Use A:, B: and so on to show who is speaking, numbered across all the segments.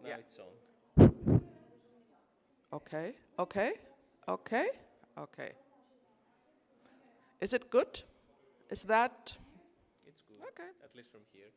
A: Yeah.
B: it's on.
A: Okay, okay, okay, okay. Is it good? Is that
B: It's good,
A: okay?
B: at least from here.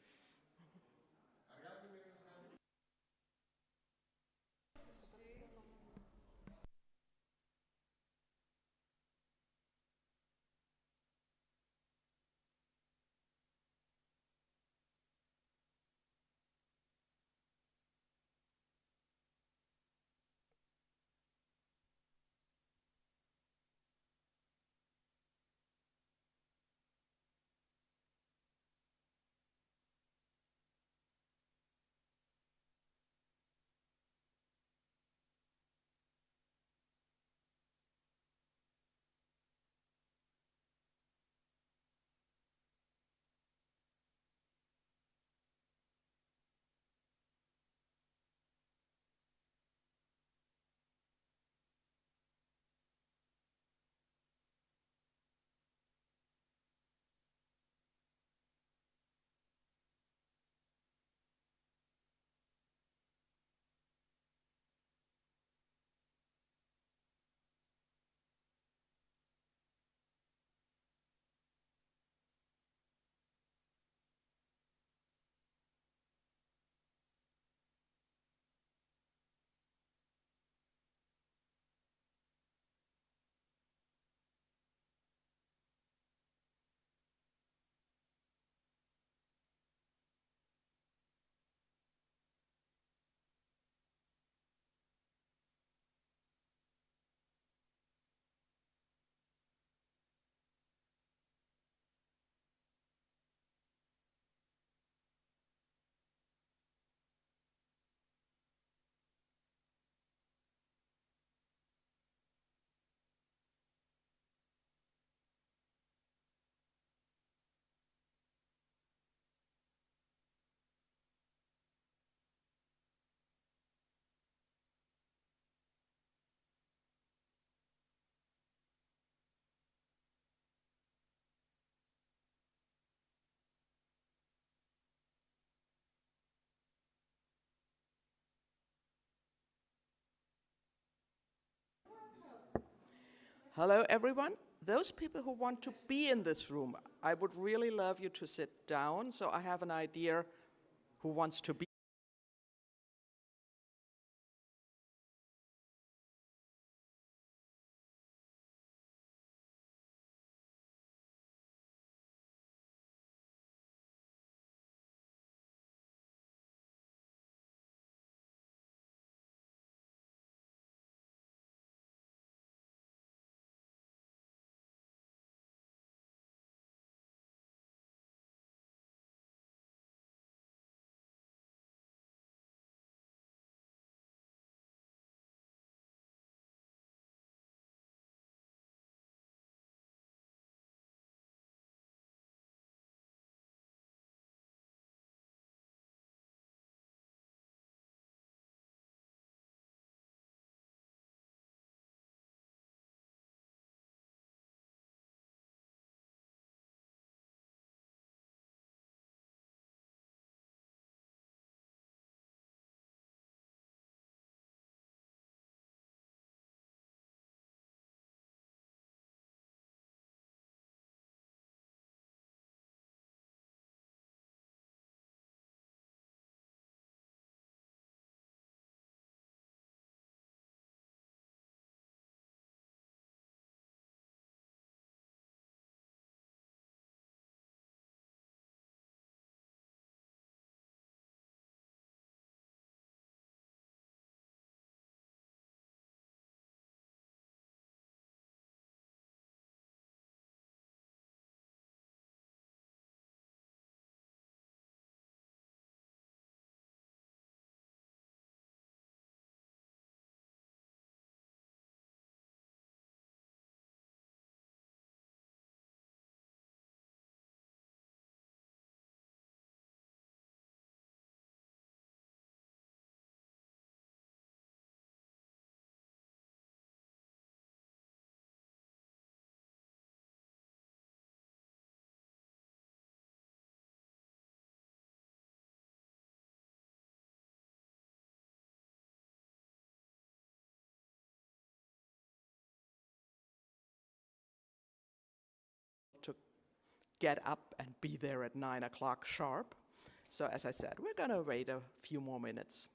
A: Hello, everyone. Those people who want to be in this room, I would really love you to sit down so I have an idea who wants to be. get up and be there at 9 o'clock sharp. So as I said, we're going to wait a few more minutes.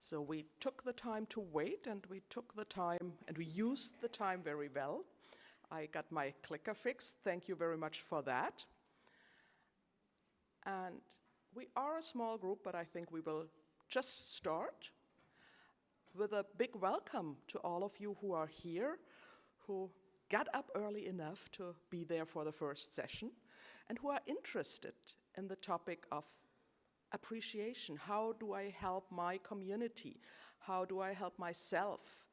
A: So we took the time to wait, and we took the time, and we used the time very well. I got my clicker fixed. Thank you very much for that. And we are a small group, but I think we will just start with a big welcome to all of you who are here, who got up early enough to be there for the first session, and who are interested in the topic of appreciation. How do I help my community? How do I help myself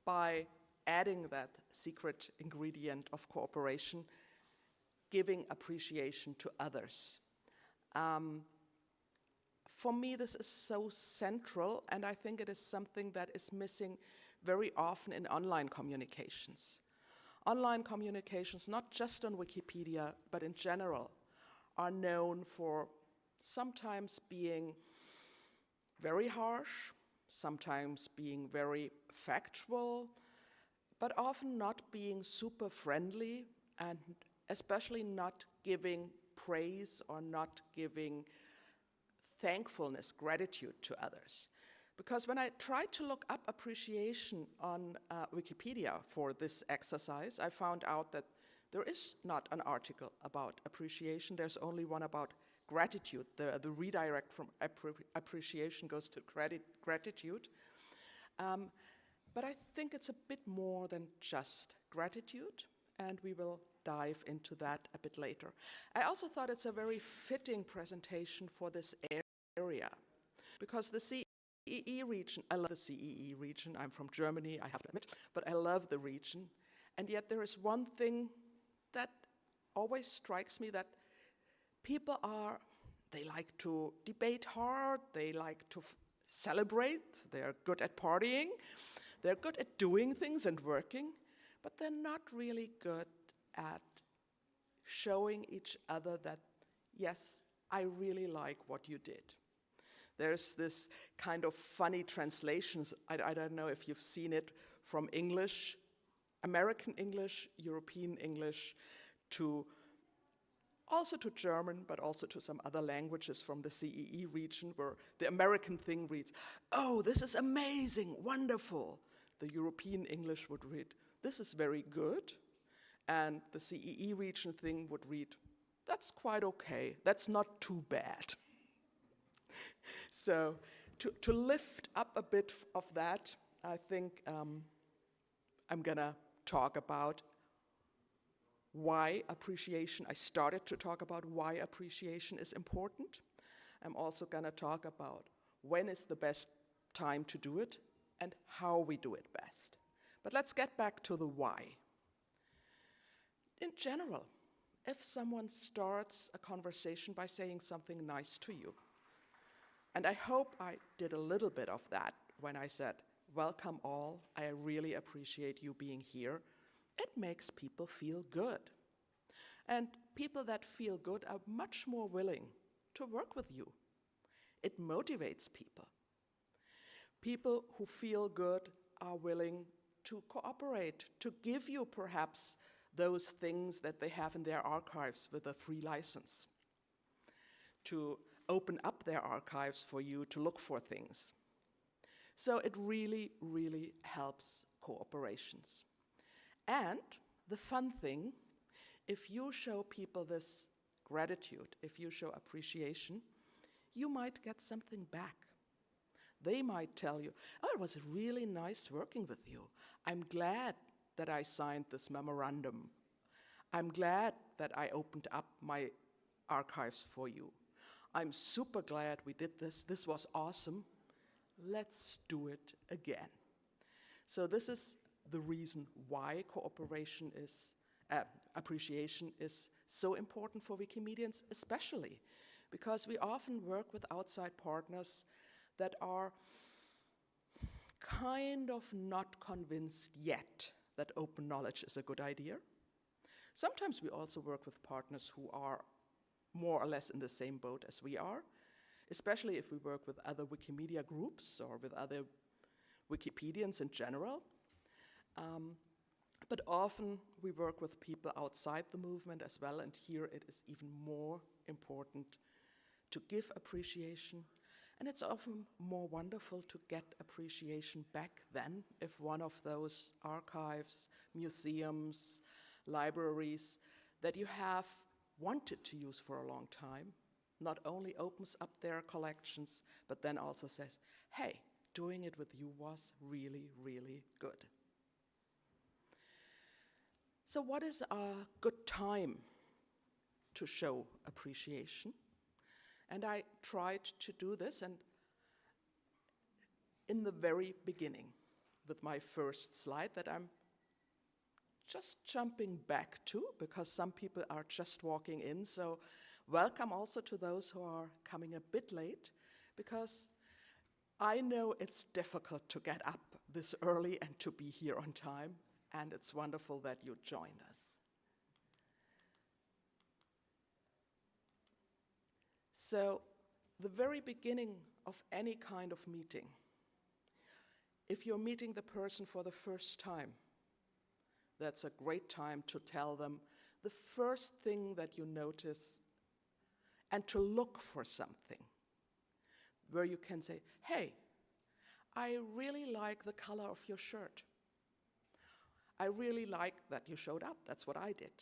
A: by adding that secret ingredient of cooperation, giving appreciation to others? For me, this is so central, and I think it is something that is missing very often in online communications. Online communications, not just on Wikipedia, but in general, are known for sometimes being very harsh, sometimes being very factual, but often not being super friendly, and especially not giving praise or not giving thankfulness, gratitude to others. Because when I tried to look up appreciation on Wikipedia for this exercise, I found out that there is not an article about appreciation. There's only one about gratitude. The redirect from appreciation goes to gratitude. But I think it's a bit more than just gratitude, and we will dive into that a bit later. I also thought it's a very fitting presentation for this area, because the CEE region, I love the CEE region. I'm from Germany, I have to admit, but I love the region. And yet there is one thing that always strikes me, that people they like to debate hard, they like to celebrate, they're good at partying, they're good at doing things and working, but they're not really good at showing each other that, yes, I really like what you did. There's this kind of funny translations, I don't know if you've seen it, from English, American English, European English, also to German, but also to some other languages from the CEE region, where the American thing reads, "Oh, this is amazing, wonderful." The European English would read, "This is very good." And the CEE region thing would read, "That's quite okay, that's not too bad." So to lift up a bit of that, I think I'm gonna talk about why appreciation, I started to talk about why appreciation is important. I'm also gonna talk about when is the best time to do it and how we do it best. But let's get back to the why. In general, if someone starts a conversation by saying something nice to you, and I hope I did a little bit of that when I said, "Welcome all, I really appreciate you being here," it makes people feel good. And people that feel good are much more willing to work with you. It motivates people. People who feel good are willing to cooperate, to give you perhaps those things that they have in their archives with a free license, to open up their archives for you to look for things. So it really, really helps cooperations. And the fun thing, if you show people this gratitude, if you show appreciation, you might get something back. They might tell you, oh, it was really nice working with you. I'm glad that I signed this memorandum. I'm glad that I opened up my archives for you. I'm super glad we did this. This was awesome. Let's do it again. So this is the reason why appreciation is so important for Wikimedians, especially because we often work with outside partners that are kind of not convinced yet that open knowledge is a good idea. Sometimes we also work with partners who are more or less in the same boat as we are, especially if we work with other Wikimedia groups or with other Wikipedians in general. But often we work with people outside the movement as well, and here it is even more important to give appreciation. And it's often more wonderful to get appreciation back then if one of those archives, museums, libraries that you have wanted to use for a long time not only opens up their collections, but then also says, hey, doing it with you was really, really good. So what is a good time to show appreciation? And I tried to do this, and in the very beginning, with my first slide that I'm just jumping back to, because some people are just walking in, so welcome also to those who are coming a bit late, because I know it's difficult to get up this early and to be here on time, and it's wonderful that you joined us. So, the very beginning of any kind of meeting, if you're meeting the person for the first time, that's a great time to tell them the first thing that you notice and to look for something where you can say, hey, I really like the color of your shirt. I really like that you showed up, that's what I did.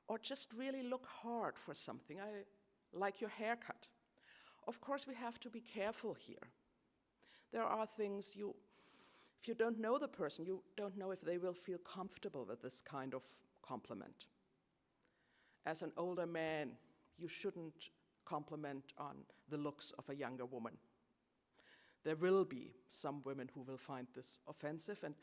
A: Or just really look hard for something. I like your haircut. Of course, we have to be careful here. There are things if you don't know the person, you don't know if they will feel comfortable with this kind of compliment. As an older man, you shouldn't compliment on the looks of a younger woman. There will be some women who will find this offensive, and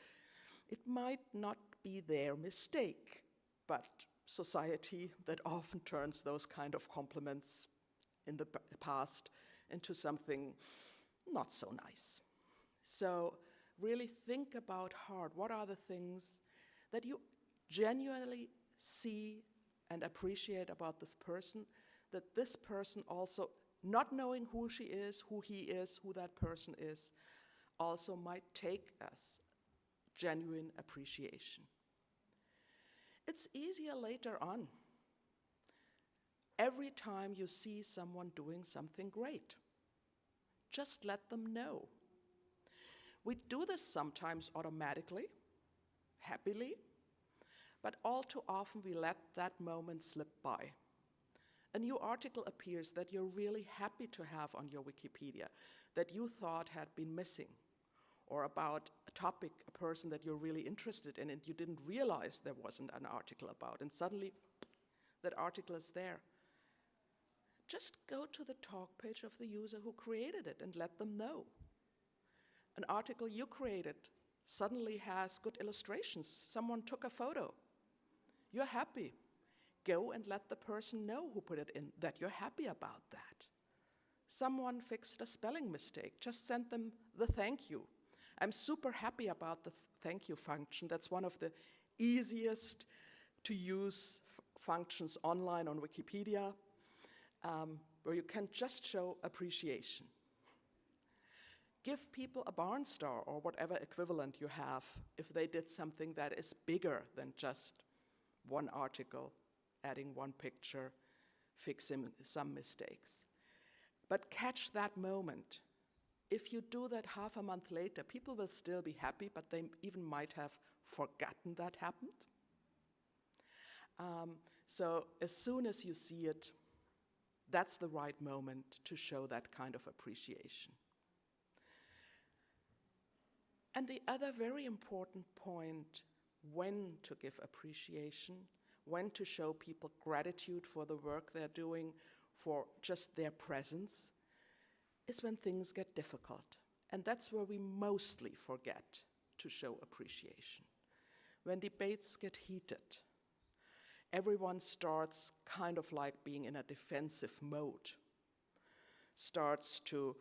A: it might not be their mistake, but society that often turns those kind of compliments in the past into something not so nice. So really think about hard, what are the things that you genuinely see and appreciate about this person, that this person also, not knowing who she is, who he is, who that person is, also might take as genuine appreciation. It's easier later on. Every time you see someone doing something great, just let them know. We do this sometimes automatically, happily, but all too often we let that moment slip by. A new article appears that you're really happy to have on your Wikipedia, that you thought had been missing, or about a topic, a person that you're really interested in, and you didn't realize there wasn't an article about, and suddenly that article is there. Just go to the talk page of the user who created it and let them know. An article you created suddenly has good illustrations. Someone took a photo. You're happy. Go and let the person know who put it in that you're happy about that. Someone fixed a spelling mistake. Just send them the thank you. I'm super happy about the thank you function. That's one of the easiest to use functions online on Wikipedia, where you can just show appreciation. Give people a barn star or whatever equivalent you have if they did something that is bigger than just one article, adding one picture, fixing some mistakes. But catch that moment. If you do that half a month later, people will still be happy, but they even might have forgotten that happened. So as soon as you see it, that's the right moment to show that kind of appreciation. And the other very important point, when to give appreciation, when to show people gratitude for the work they're doing, for just their presence, is when things get difficult. And that's where we mostly forget to show appreciation. When debates get heated, everyone starts kind of like being in a defensive mode, starts to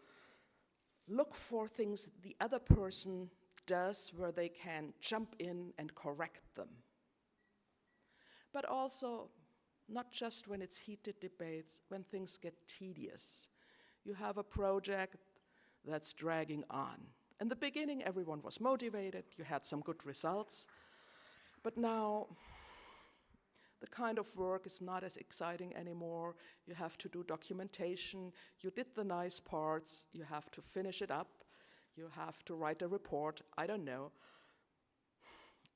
A: look for things the other person does where they can jump in and correct them. But also, not just when it's heated debates, when things get tedious. You have a project that's dragging on. In the beginning, everyone was motivated, you had some good results, but now the kind of work is not as exciting anymore. You have to do documentation, you did the nice parts, you have to finish it up, you have to write a report, I don't know.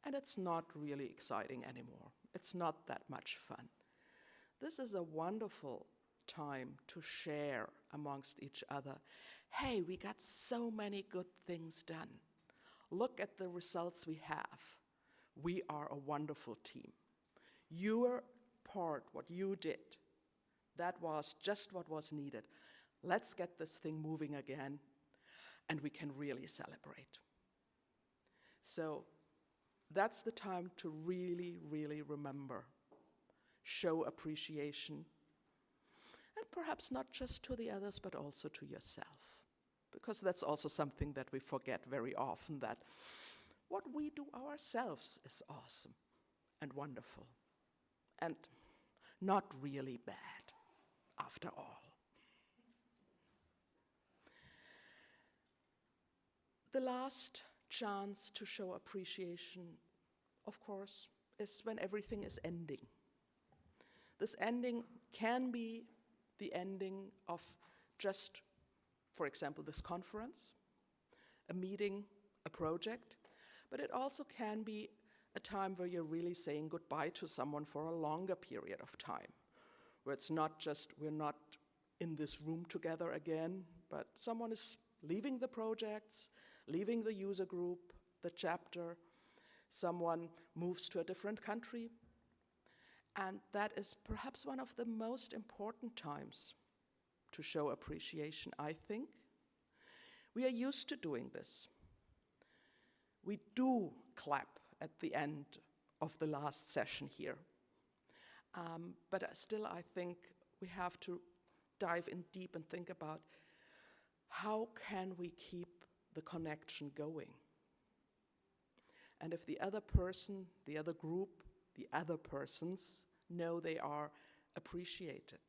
A: And it's not really exciting anymore. It's not that much fun. This is a wonderful time to share amongst each other. Hey, we got so many good things done. Look at the results we have. We are a wonderful team. Your part, what you did, that was just what was needed. Let's get this thing moving again, and we can really celebrate. So that's the time to really, really remember. Show appreciation, and perhaps not just to the others, but also to yourself. Because that's also something that we forget very often, that what we do ourselves is awesome and wonderful, and not really bad, after all. The last chance to show appreciation, of course, is when everything is ending. This ending can be the ending of just, for example, this conference, a meeting, a project, but it also can be a time where you're really saying goodbye to someone for a longer period of time, where it's not just we're not in this room together again, but someone is leaving the projects, leaving the user group, the chapter, someone moves to a different country, and that is perhaps one of the most important times to show appreciation, I think. We are used to doing this. We do clap at the end of the last session here. But still, I think we have to dive in deep and think about how can we keep the connection going? And if the other person, the other group, the other persons know they are appreciated,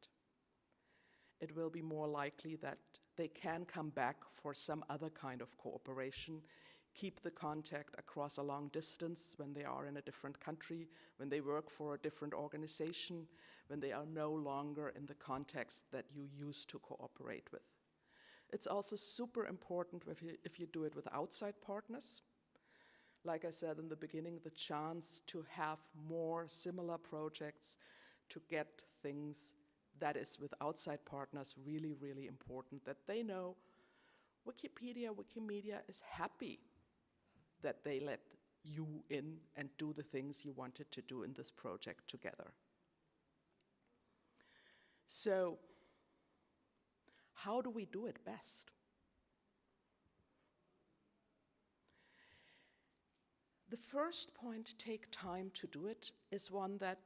A: it will be more likely that they can come back for some other kind of cooperation, keep the contact across a long distance when they are in a different country, when they work for a different organization, when they are no longer in the context that you used to cooperate with. It's also super important if you do it with outside partners. Like I said in the beginning, the chance to have more similar projects, to get things that is with outside partners really, really important, that they know Wikipedia, Wikimedia is happy that they let you in and do the things you wanted to do in this project together. So, how do we do it best? The first point, take time to do it, is one that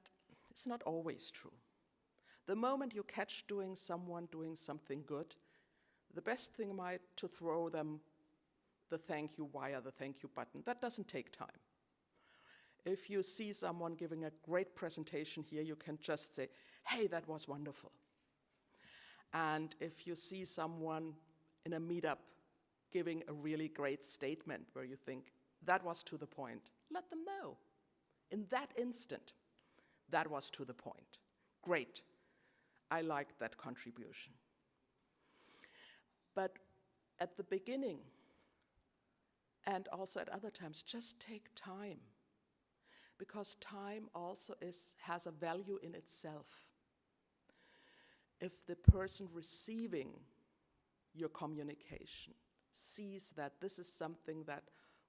A: is not always true. The moment you catch someone doing something good, the best thing might to throw them the thank you via the thank you button. That doesn't take time. If you see someone giving a great presentation here, you can just say, hey, that was wonderful. And if you see someone in a meetup giving a really great statement where you think, that was to the point, let them know. In that instant, that was to the point. Great. I liked that contribution. But at the beginning, and also at other times, just take time. Because time also has a value in itself. If the person receiving your communication sees that this is something that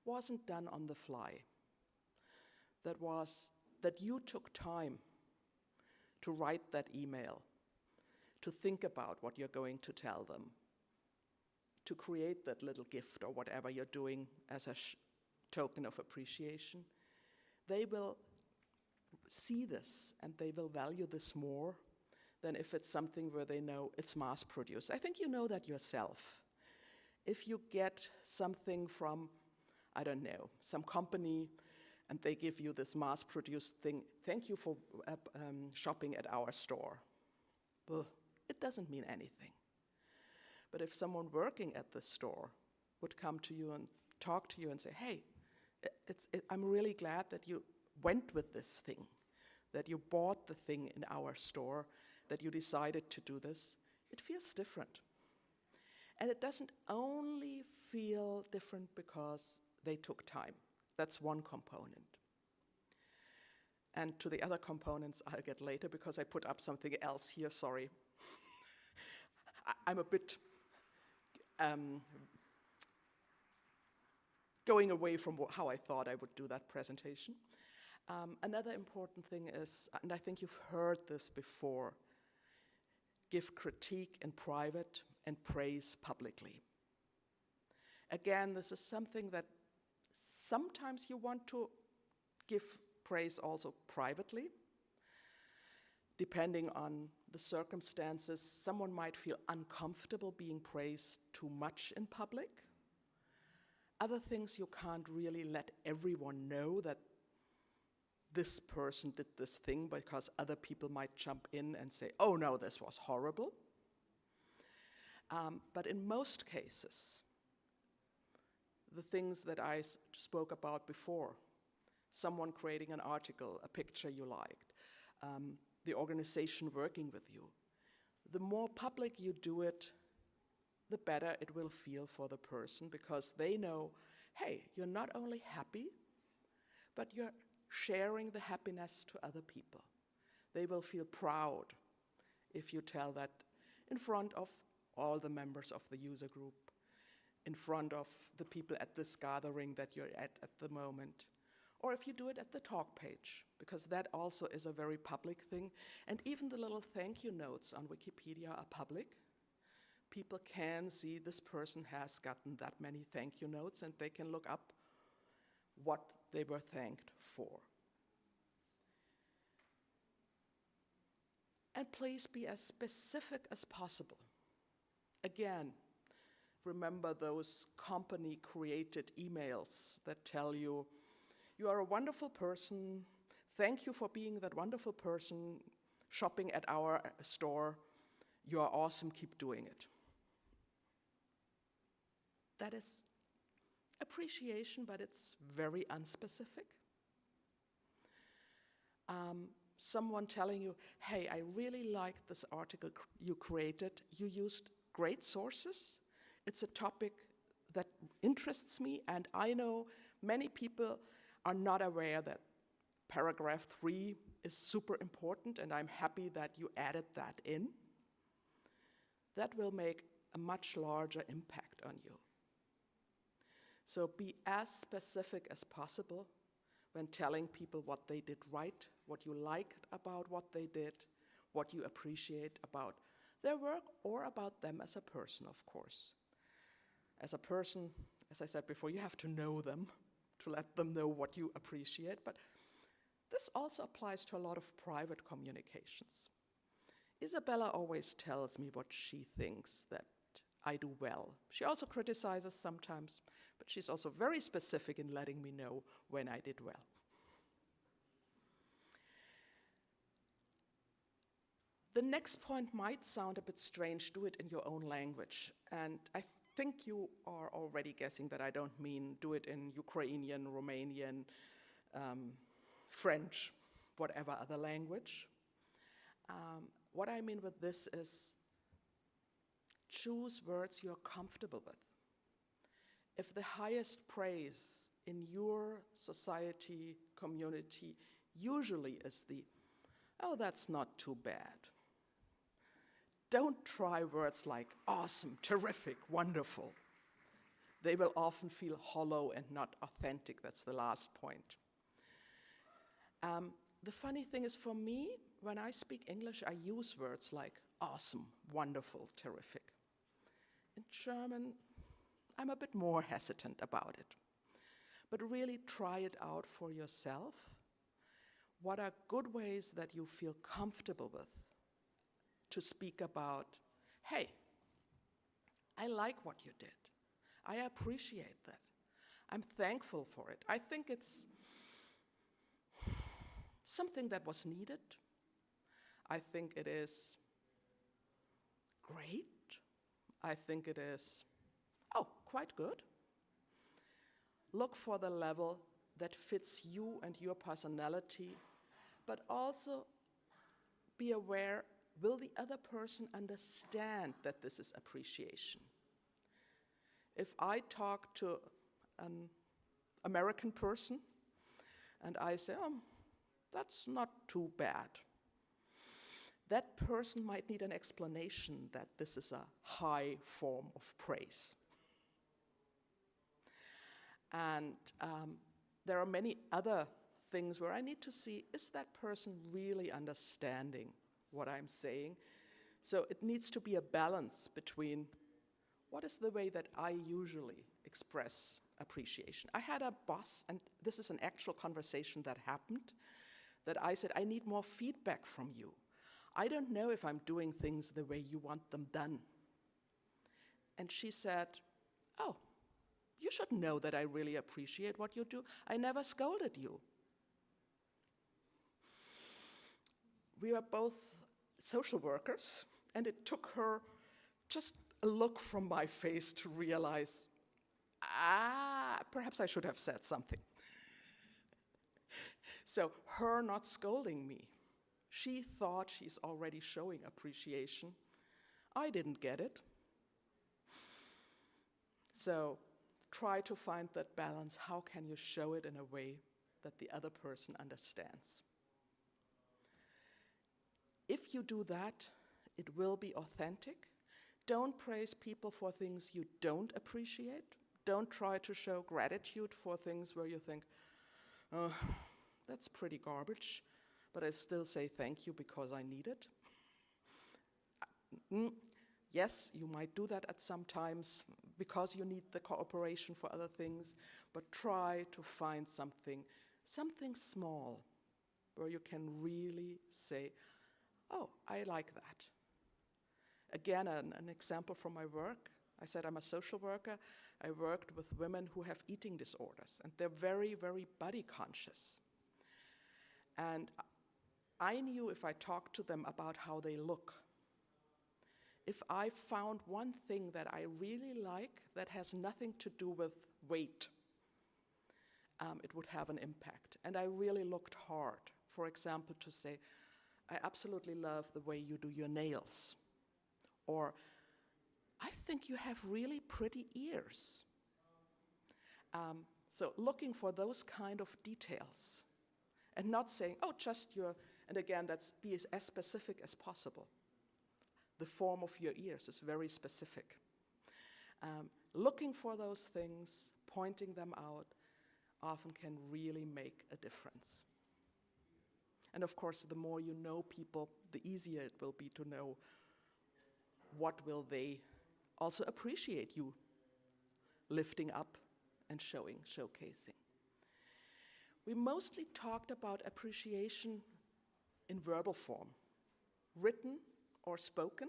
A: wasn't done on the fly, that you took time to write that email, to think about what you're going to tell them, to create that little gift or whatever you're doing as a token of appreciation, they will see this and they will value this more than if it's something where they know it's mass-produced. I think you know that yourself. If you get something from, I don't know, some company and they give you this mass-produced thing, thank you for shopping at our store. Well, it doesn't mean anything. But if someone working at the store would come to you and talk to you and say, hey, I'm really glad that you went with this thing, that you bought the thing in our store, that you decided to do this, it feels different. And it doesn't only feel different because they took time. That's one component. And to the other components I'll get later because I put up something else here, sorry. I'm a bit going away from how I thought I would do that presentation. Another important thing is, and I think you've heard this before, give critique in private and praise publicly. Again, this is something that sometimes you want to give praise also privately. Depending on the circumstances, someone might feel uncomfortable being praised too much in public. Other things you can't really let everyone know that this person did this thing because other people might jump in and say, oh no, this was horrible. But in most cases, the things that I spoke about before, someone creating an article, a picture you liked, the organization working with you, the more public you do it, the better it will feel for the person because they know, hey, you're not only happy, but you're sharing the happiness to other people. They will feel proud if you tell that in front of all the members of the user group, in front of the people at this gathering that you're at the moment, or if you do it at the talk page, because that also is a very public thing. And even the little thank you notes on Wikipedia are public. People can see this person has gotten that many thank you notes and they can look up what they were thanked for. And please be as specific as possible. Again, remember those company-created emails that tell you, you are a wonderful person, thank you for being that wonderful person shopping at our store, you are awesome, keep doing it. That is appreciation, but it's very unspecific. Someone telling you, hey, I really liked this article you created. You used great sources. It's a topic that interests me, and I know many people are not aware that paragraph 3 is super important, and I'm happy that you added that in. That will make a much larger impact on you. So be as specific as possible when telling people what they did right, what you liked about what they did, what you appreciate about their work or about them as a person, of course. As a person, as I said before, you have to know them to let them know what you appreciate, but this also applies to a lot of private communications. Isabella always tells me what she thinks that I do well. She also criticizes sometimes, but she's also very specific in letting me know when I did well. The next point might sound a bit strange. Do it in your own language. And I think you are already guessing that I don't mean do it in Ukrainian, Romanian, French, whatever other language. What I mean with this is choose words you're comfortable with. If the highest praise in your society, community, usually is the, oh, that's not too bad. Don't try words like awesome, terrific, wonderful. They will often feel hollow and not authentic. That's the last point. The funny thing is, for me, when I speak English, I use words like awesome, wonderful, terrific. In German, I'm a bit more hesitant about it. But really try it out for yourself. What are good ways that you feel comfortable with to speak about, hey, I like what you did. I appreciate that. I'm thankful for it. I think it's something that was needed. I think it is great. I think it is, oh, quite good. Look for the level that fits you and your personality, but also be aware, will the other person understand that this is appreciation? If I talk to an American person and I say, oh, that's not too bad, that person might need an explanation that this is a high form of praise. And there are many other things where I need to see, is that person really understanding what I'm saying? So it needs to be a balance between what is the way that I usually express appreciation. I had a boss, and this is an actual conversation that happened, that I said, I need more feedback from you. I don't know if I'm doing things the way you want them done. And she said, oh, you should know that I really appreciate what you do. I never scolded you. We are both social workers, and it took her just a look from my face to realize, perhaps I should have said something. So her not scolding me, she thought she's already showing appreciation. I didn't get it. So try to find that balance. How can you show it in a way that the other person understands? If you do that, it will be authentic. Don't praise people for things you don't appreciate. Don't try to show gratitude for things where you think, oh, that's pretty garbage, but I still say thank you because I need it. Yes, you might do that at some times because you need the cooperation for other things, but try to find something small where you can really say, oh, I like that. Again, an example from my work. I said I'm a social worker. I worked with women who have eating disorders, and they're very, very body conscious. And I knew if I talked to them about how they look, if I found one thing that I really like that has nothing to do with weight, it would have an impact. And I really looked hard, for example, to say, I absolutely love the way you do your nails. Or, I think you have really pretty ears. So looking for those kind of details and not saying, oh, just your, and again, that's be as specific as possible. The form of your ears is very specific. Looking for those things, pointing them out, often can really make a difference. And of course, the more you know people, the easier it will be to know what will they also appreciate you lifting up and showcasing. We mostly talked about appreciation in verbal form, written or spoken.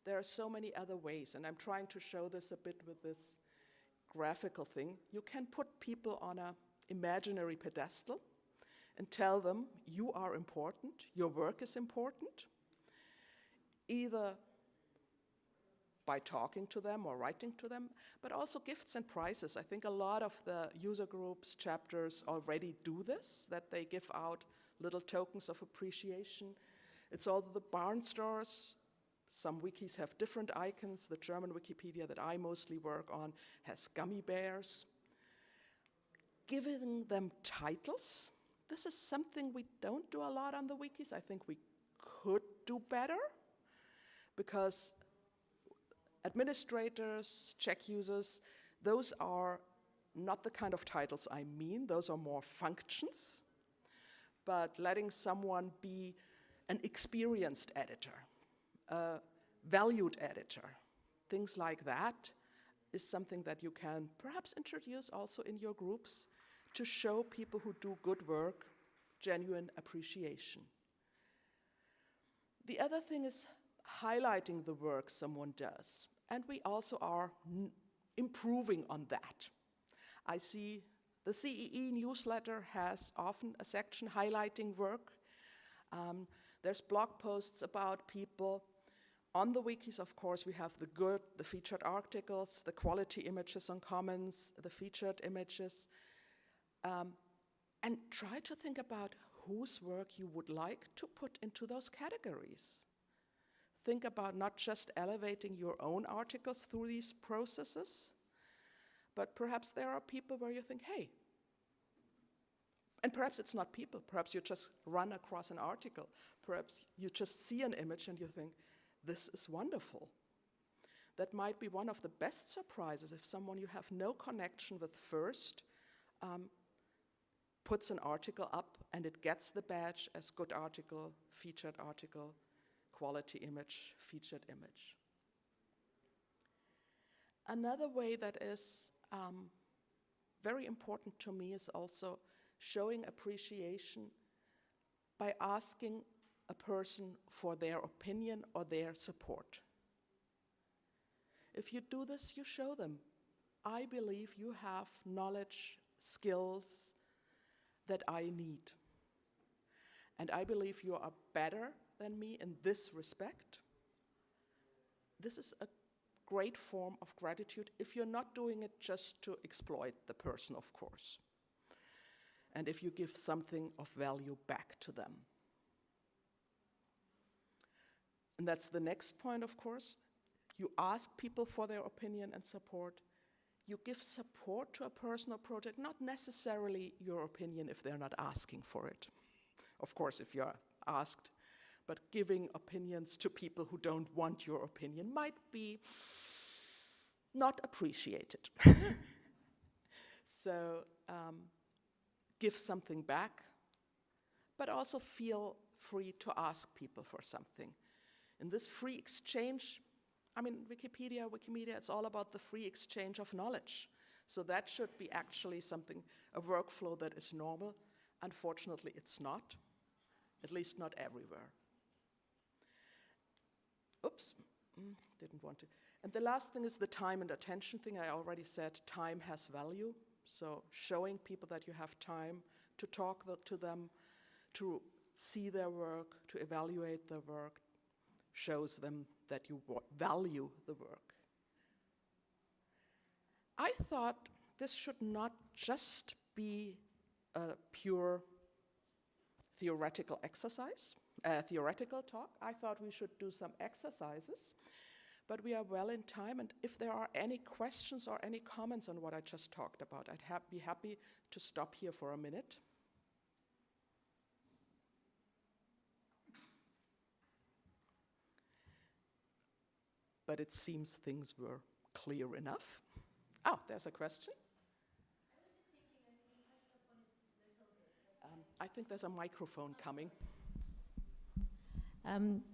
A: There are so many other ways, and I'm trying to show this a bit with this graphical thing. You can put people on an imaginary pedestal and tell them you are important, your work is important, either by talking to them or writing to them, but also gifts and prizes. I think a lot of the user groups, chapters already do this, that they give out little tokens of appreciation. It's all the barn stores. Some wikis have different icons. The German Wikipedia that I mostly work on has gummy bears. Giving them titles. This is something we don't do a lot on the wikis. I think we could do better, because administrators, check users, those are not the kind of titles I mean. Those are more functions. But letting someone be an experienced editor, a valued editor, things like that is something that you can perhaps introduce also in your groups to show people who do good work genuine appreciation. The other thing is highlighting the work someone does, and we also are improving on that. I see the CEE newsletter has often a section highlighting work. There's blog posts about people. On the wikis, of course, we have the good, the featured articles, the quality images on Commons, the featured images. And try to think about whose work you would like to put into those categories. Think about not just elevating your own articles through these processes, but perhaps there are people where you think, hey, and perhaps it's not people, perhaps you just run across an article, perhaps you just see an image and you think, this is wonderful. That might be one of the best surprises if someone you have no connection with first puts an article up and it gets the badge as good article, featured article, quality image, featured image. Another way that is very important to me is also showing appreciation by asking a person for their opinion or their support. If you do this, you show them, I believe you have knowledge, skills that I need. And I believe you are better than me in this respect. This is a great form of gratitude if you're not doing it just to exploit the person, of course. And if you give something of value back to them. And that's the next point, of course. You ask people for their opinion and support. You give support to a person or project, not necessarily your opinion if they're not asking for it. Of course, if you're asked, but giving opinions to people who don't want your opinion might be not appreciated. So give something back, but also feel free to ask people for something. In this free exchange, I mean, Wikimedia, it's all about the free exchange of knowledge. So that should be actually something, a workflow that is normal. Unfortunately, it's not, at least not everywhere. Oops, didn't want to. And the last thing is the time and attention thing. I already said time has value. So showing people that you have time to talk to them, to see their work, to evaluate their work, shows them that you value the work. I thought this should not just be a pure theoretical exercise, theoretical talk. I thought we should do some exercises, but we are well in time, and if there are any questions or any comments on what I just talked about, I'd be happy to stop here for a minute. But it seems things were clear enough. Oh, there's a question. I think there's a microphone coming.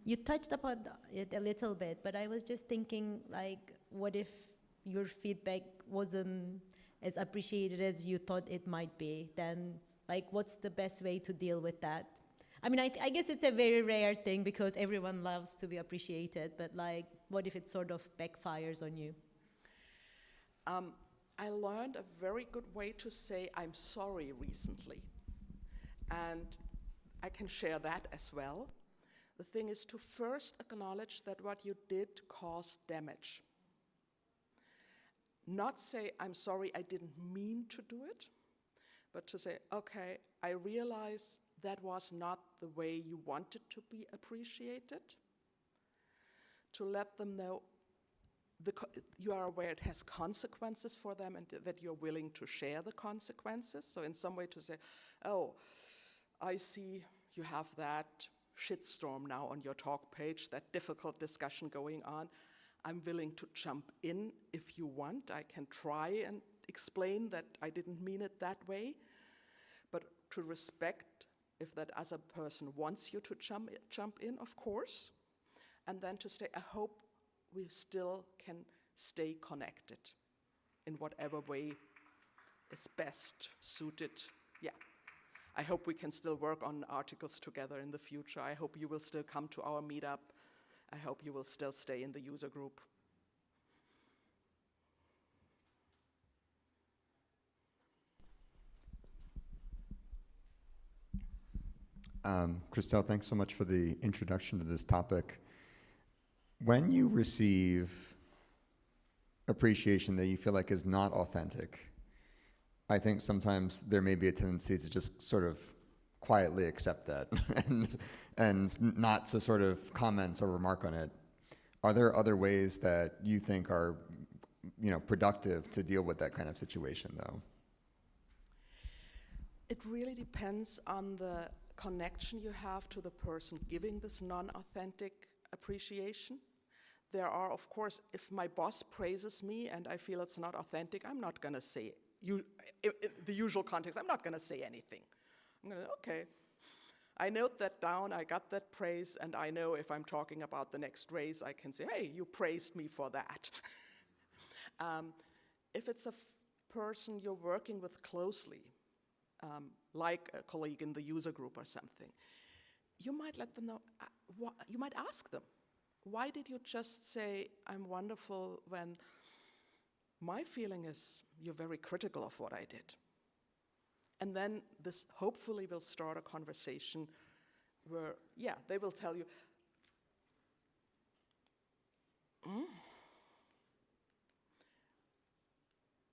B: You touched upon it a little bit, but I was just thinking, like, what if your feedback wasn't as appreciated as you thought it might be? Then, like, what's the best way to deal with that? I mean, I guess it's a very rare thing because everyone loves to be appreciated, but, like, what if it sort of backfires on you?
A: I learned a very good way to say I'm sorry recently. And I can share that as well. The thing is to first acknowledge that what you did caused damage. Not say, I'm sorry, I didn't mean to do it, but to say, okay, I realize that was not the way you wanted to be appreciated. To let them know you are aware it has consequences for them and that you're willing to share the consequences. So in some way to say, oh, I see you have that shitstorm now on your talk page, that difficult discussion going on. I'm willing to jump in if you want. I can try and explain that I didn't mean it that way, but to respect if that other person wants you to jump in, of course, and then to say, I hope we still can stay connected in whatever way is best suited. Yeah. I hope we can still work on articles together in the future. I hope you will still come to our meetup. I hope you will still stay in the user group.
C: Christelle, thanks so much for the introduction to this topic. When you receive appreciation that you feel like is not authentic, I think sometimes there may be a tendency to just sort of quietly accept that and not to sort of comment or remark on it. Are there other ways that you think are, productive to deal with that kind of situation, though?
A: It really depends on the connection you have to the person giving this non-authentic appreciation. There are, of course, if my boss praises me and I feel it's not authentic, I'm not going to say the usual context. I'm not going to say anything. I'm going to, okay, I note that down, I got that praise, and I know if I'm talking about the next race, I can say, hey, you praised me for that. If it's a person you're working with closely, like a colleague in the user group or something, you might let them know, you might ask them, why did you just say, I'm wonderful, when my feeling is you're very critical of what I did? And then this hopefully will start a conversation where, yeah, they will tell you,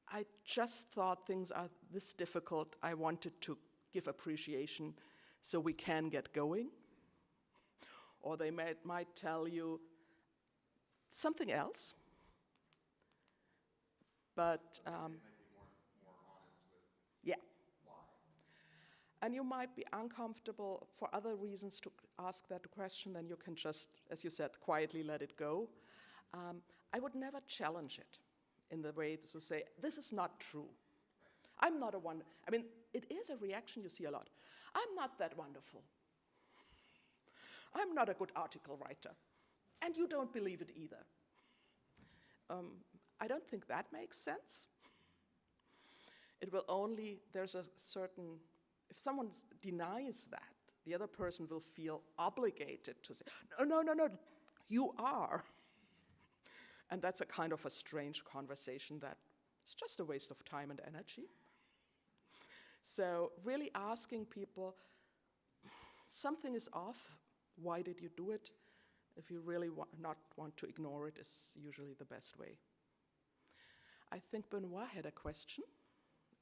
A: I just thought things are this difficult. I wanted to give appreciation so we can get going. Or they might tell you something else. But
C: you might be more honest with
A: yeah.
C: why.
A: And you might be uncomfortable for other reasons to ask that question, then you can just, as you said, quietly let it go. I would never challenge it in the way to say, this is not true. I'm not a wonder. I mean, it is a reaction you see a lot. I'm not that wonderful. I'm not a good article writer. And you don't believe it either. I don't think that makes sense. It will only, there's a certain, if someone denies that, the other person will feel obligated to say, no, you are. And that's a kind of a strange conversation that is just a waste of time and energy. So really asking people, something is off, why did you do it? If you really not want to ignore it is usually the best way. I think Benoit had a question,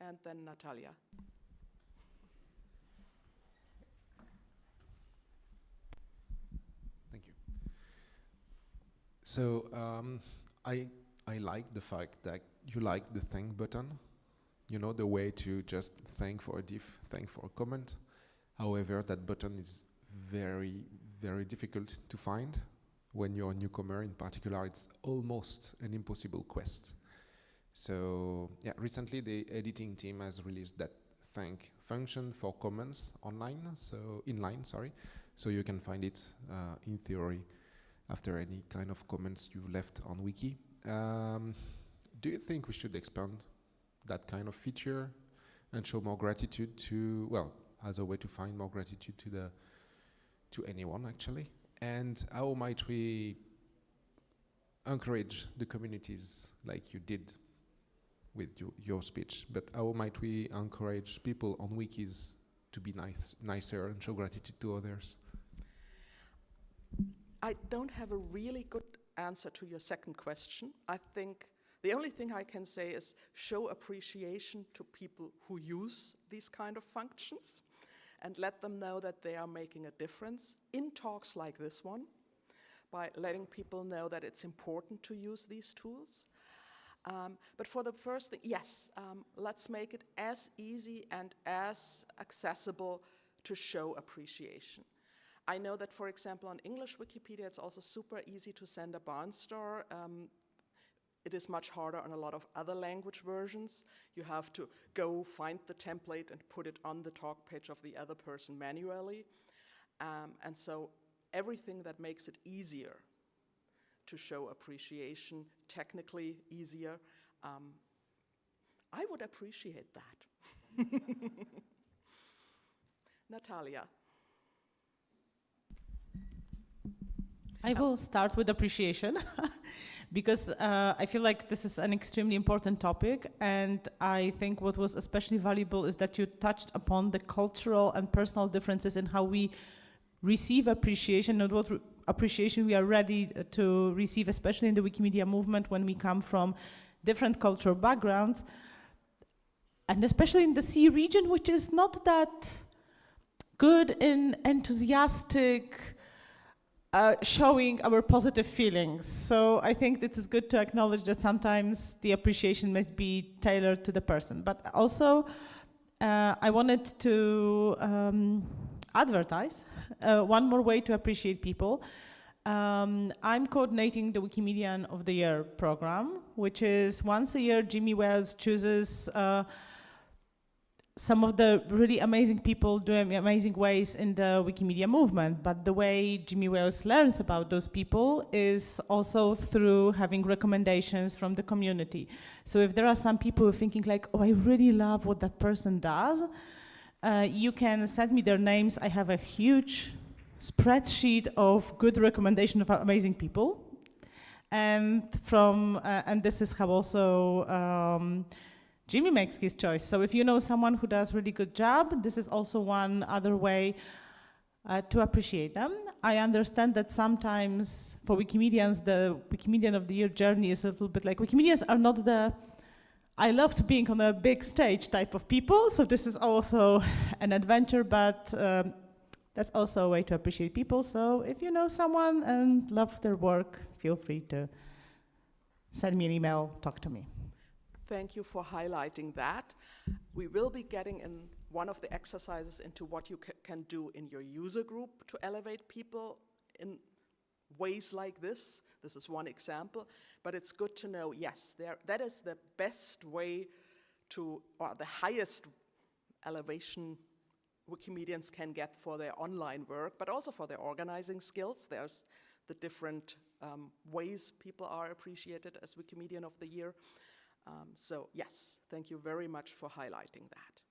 A: and then Natalia.
D: Thank you. So I like the fact that you like the thank button. You know, the way to just thank for a diff, thank for a comment. However, that button is very, very difficult to find. When you're a newcomer in particular, it's almost an impossible quest. So yeah, recently the editing team has released that thank function for comments inline, so you can find it in theory after any kind of comments you left on Wiki. Do you think we should expand that kind of feature and show more gratitude to, well, as a way to find more gratitude to anyone actually? And how might we encourage the communities like you did with your speech, but how might we encourage people on wikis to be nicer and show gratitude to others?
A: I don't have a really good answer to your second question. I think the only thing I can say is show appreciation to people who use these kind of functions and let them know that they are making a difference in talks like this one, by letting people know that it's important to use these tools. But for the first thing, yes, let's make it as easy and as accessible to show appreciation. I know that, for example, on English Wikipedia, it's also super easy to send a Barnstar. It is much harder on a lot of other language versions. You have to go find the template and put it on the talk page of the other person manually. And so everything that makes it easier to show appreciation, technically easier, I would appreciate that. Natalia.
E: I will start with appreciation because I feel like this is an extremely important topic, and I think what was especially valuable is that you touched upon the cultural and personal differences in how we receive appreciation and what appreciation we are ready to receive, especially in the Wikimedia movement when we come from different cultural backgrounds, and especially in the CEE region, which is not that good in enthusiastic showing our positive feelings. So I think it is good to acknowledge that sometimes the appreciation must be tailored to the person. But also, I wanted to advertise one more way to appreciate people. I'm coordinating the Wikimedian of the Year program, which is once a year Jimmy Wales chooses some of the really amazing people doing amazing ways in the Wikimedia movement. But the way Jimmy Wales learns about those people is also through having recommendations from the community. So if there are some people who are thinking like, oh, I really love what that person does, you can send me their names. I have a huge spreadsheet of good recommendation of amazing people. And and this is how also Jimmy makes his choice. So if you know someone who does really good job, this is also one other way to appreciate them. I understand that sometimes for Wikimedians, the Wikimedian of the Year journey is a little bit like, Wikimedians are not the I loved being on a big stage type of people, so this is also an adventure, but that's also a way to appreciate people. So if you know someone and love their work, feel free to send me an email, talk to me.
A: Thank you for highlighting that. We will be getting in one of the exercises into what you can do in your user group to elevate people in ways like this. This is one example, but it's good to know, yes, that is the best way to, or the highest elevation Wikimedians can get for their online work, but also for their organizing skills. There's the different ways people are appreciated as Wikimedian of the Year. So yes, thank you very much for highlighting that.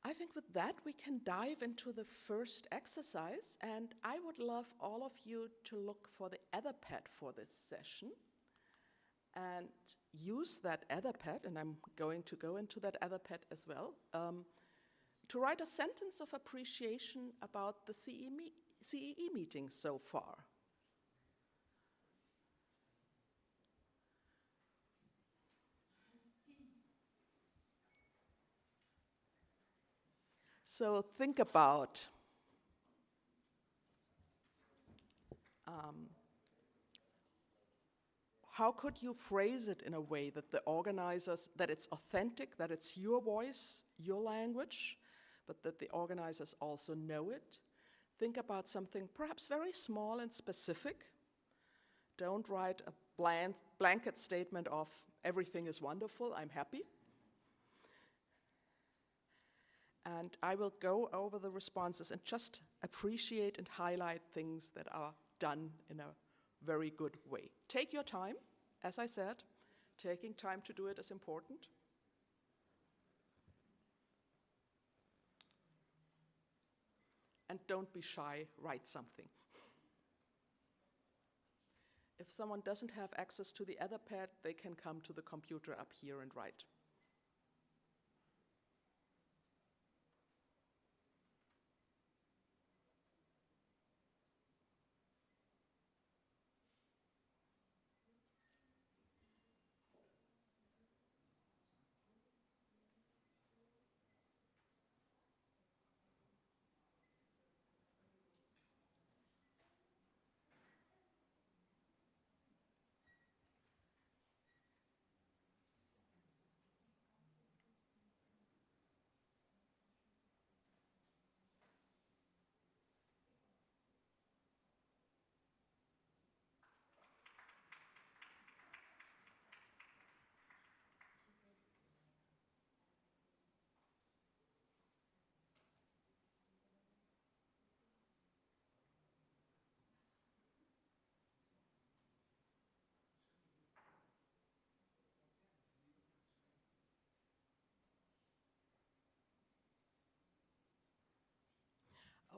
A: I think with that we can dive into the first exercise, and I would love all of you to look for the Etherpad for this session and use that Etherpad, and I'm going to go into that Etherpad as well, to write a sentence of appreciation about the CEE meeting so far. So think about how could you phrase it in a way that the organizers, that it's authentic, that it's your voice, your language, but that the organizers also know it. Think about something perhaps very small and specific. Don't write a blanket statement of everything is wonderful, I'm happy. And I will go over the responses and just appreciate and highlight things that are done in a very good way. Take your time, as I said, taking time to do it is important. And don't be shy, write something. If someone doesn't have access to the Etherpad, they can come to the computer up here and write.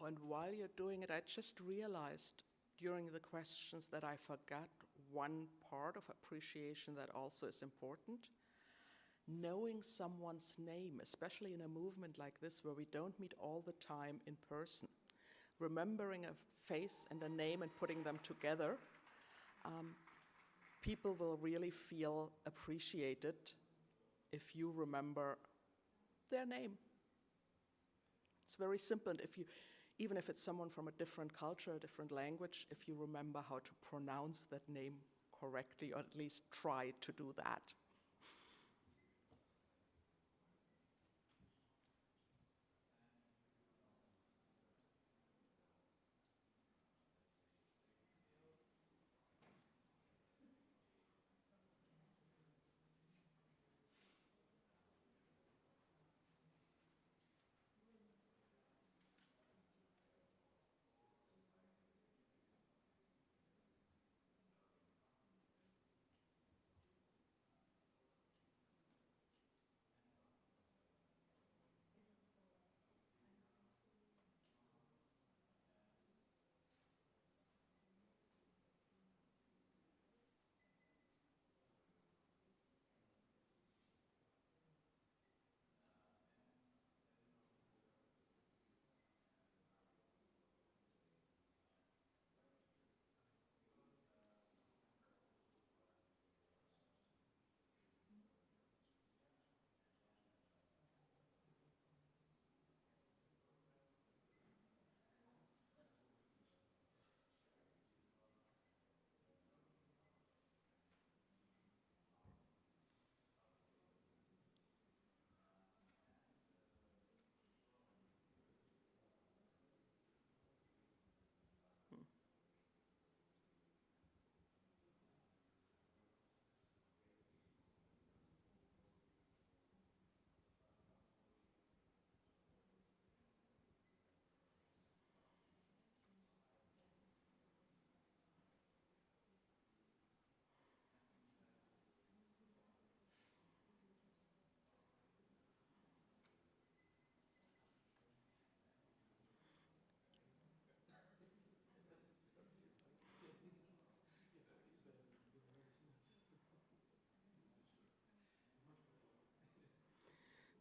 A: Oh, and while you're doing it, I just realized during the questions that I forgot one part of appreciation that also is important. Knowing someone's name, especially in a movement like this where we don't meet all the time in person. Remembering a face and a name and putting them together, people will really feel appreciated if you remember their name. It's very simple, and even if it's someone from a different culture, a different language, if you remember how to pronounce that name correctly, or at least try to do that.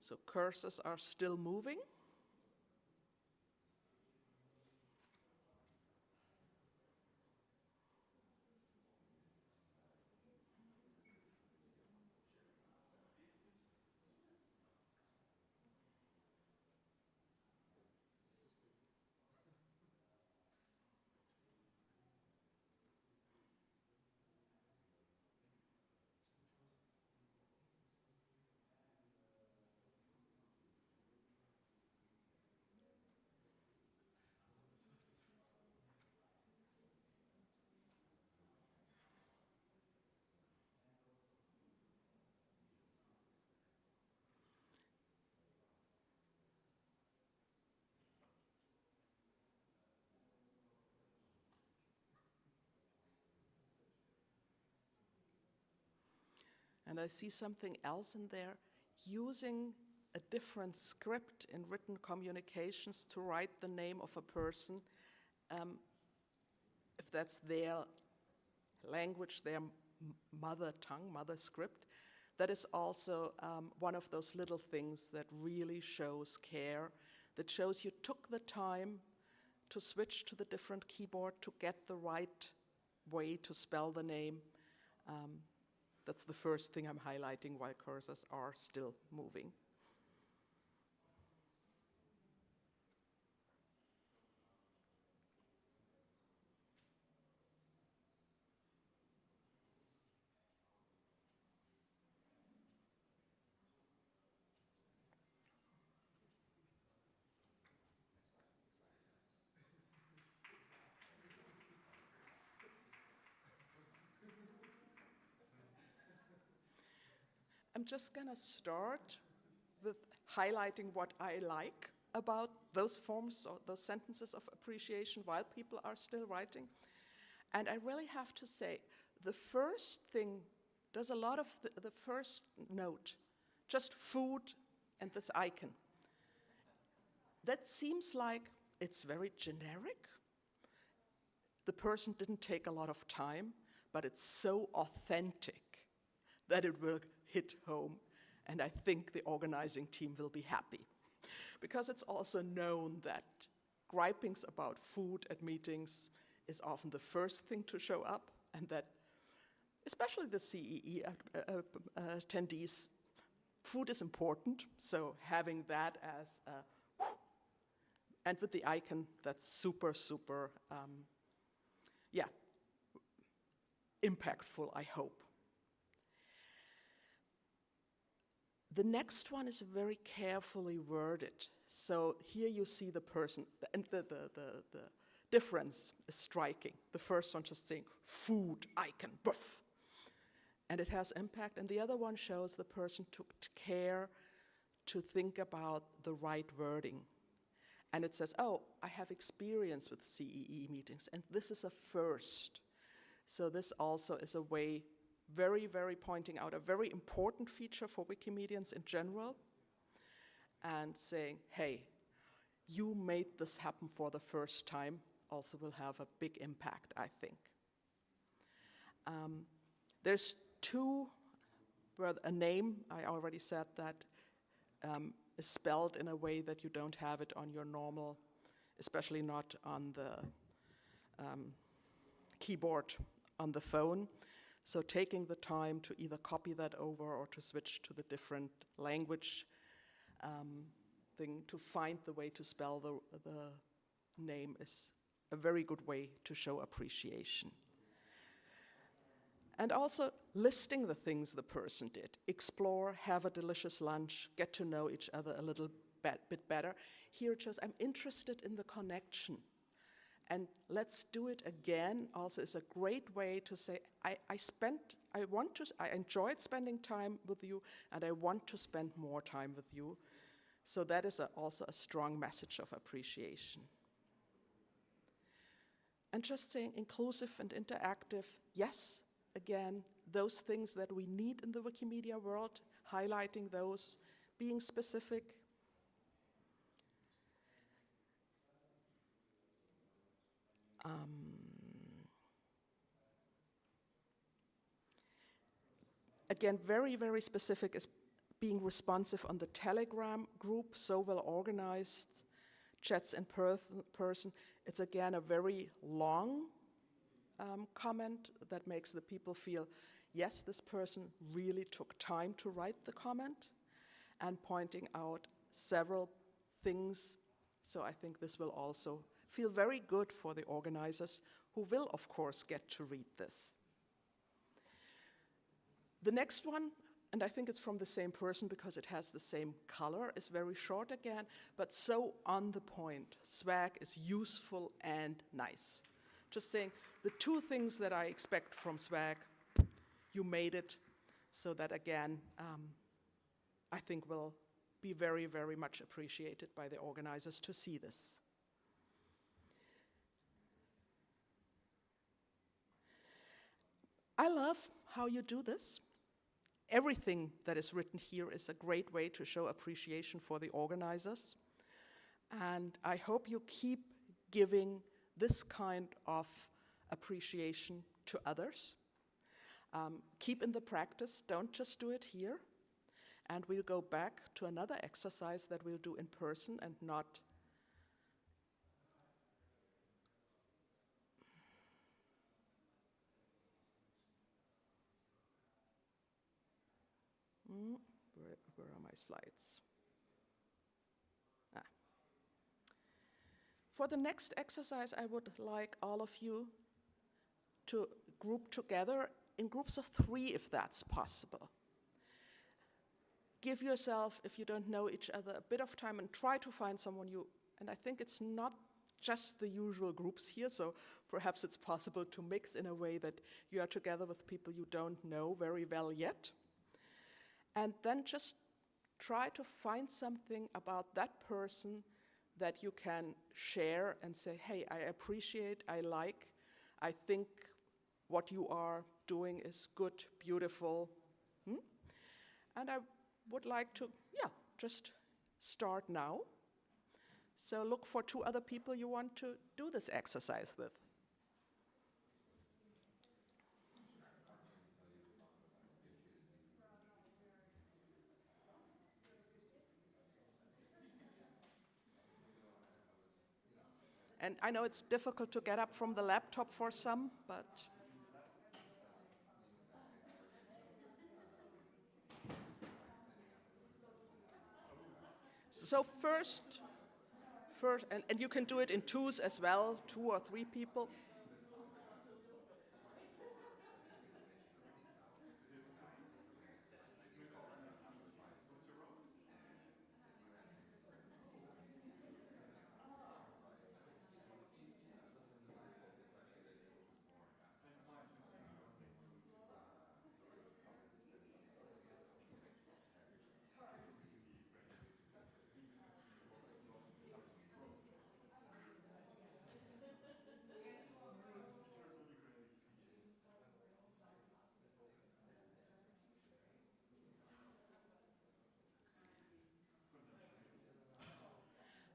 A: So cursors are still moving. And I see something else in there, using a different script in written communications to write the name of a person, if that's their language, their mother tongue, mother script. That is also one of those little things that really shows care, that shows you took the time to switch to the different keyboard to get the right way to spell the name. That's the first thing I'm highlighting while cursors are still moving. I'm just gonna start with highlighting what I like about those forms or those sentences of appreciation while people are still writing. And I really have to say, the first thing does a lot of the first note, just food and this icon. That seems like it's very generic. The person didn't take a lot of time, but it's so authentic that it will hit home, and I think the organizing team will be happy. Because it's also known that gripings about food at meetings is often the first thing to show up, and that especially the CEE attendees, food is important, so having that as a, and with the icon, that's super, super, yeah, impactful, I hope. The next one is very carefully worded. So here you see the person, and the difference is striking. The first one just saying, food, icon, boof. And it has impact. And the other one shows the person took care to think about the right wording. And it says, oh, I have experience with CEE meetings, and this is a first. So this also is a way, very, very pointing out a very important feature for Wikimedians in general, and saying, hey, you made this happen for the first time, also will have a big impact, I think. There's two, where a name, I already said that, is spelled in a way that you don't have it on your normal, especially not on the keyboard on the phone. So taking the time to either copy that over or to switch to the different language thing to find the way to spell the name is a very good way to show appreciation. And also listing the things the person did. Explore, have a delicious lunch, get to know each other a little bit better. Here it shows I'm interested in the connection. And let's do it again also is a great way to say, I enjoyed spending time with you, and I want to spend more time with you. So that is also a strong message of appreciation. And just saying inclusive and interactive, yes, again, those things that we need in the Wikimedia world, highlighting those, being specific. Again, very, very specific is being responsive on the Telegram group, so well organized, chats in person. It's again a very long comment that makes the people feel, yes, this person really took time to write the comment, and pointing out several things. So I think this will also feel very good for the organizers, who will, of course, get to read this. The next one, and I think it's from the same person because it has the same color, is very short again, but so on the point. Swag is useful and nice. Just saying, the two things that I expect from swag, you made it, so that again, I think will be very, very much appreciated by the organizers to see this. I love how you do this. Everything that is written here is a great way to show appreciation for the organizers. And I hope you keep giving this kind of appreciation to others. Keep in the practice, don't just do it here. And we'll go back to another exercise that we'll do in person and not where are my slides? For the next exercise, I would like all of you to group together in groups of 3, if that's possible. Give yourself, if you don't know each other, a bit of time and try to find someone and I think it's not just the usual groups here, so perhaps it's possible to mix in a way that you are together with people you don't know very well yet. And then just try to find something about that person that you can share and say, hey, I appreciate, I think what you are doing is good, beautiful. And I would like to, just start now. So look for 2 other people you want to do this exercise with. And I know it's difficult to get up from the laptop for some, but so first, and you can do it in twos as well, 2 or 3 people.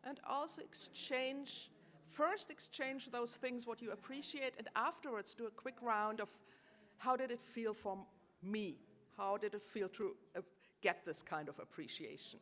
A: And also first exchange those things what you appreciate, and afterwards do a quick round of how did it feel for me? How did it feel to get this kind of appreciation?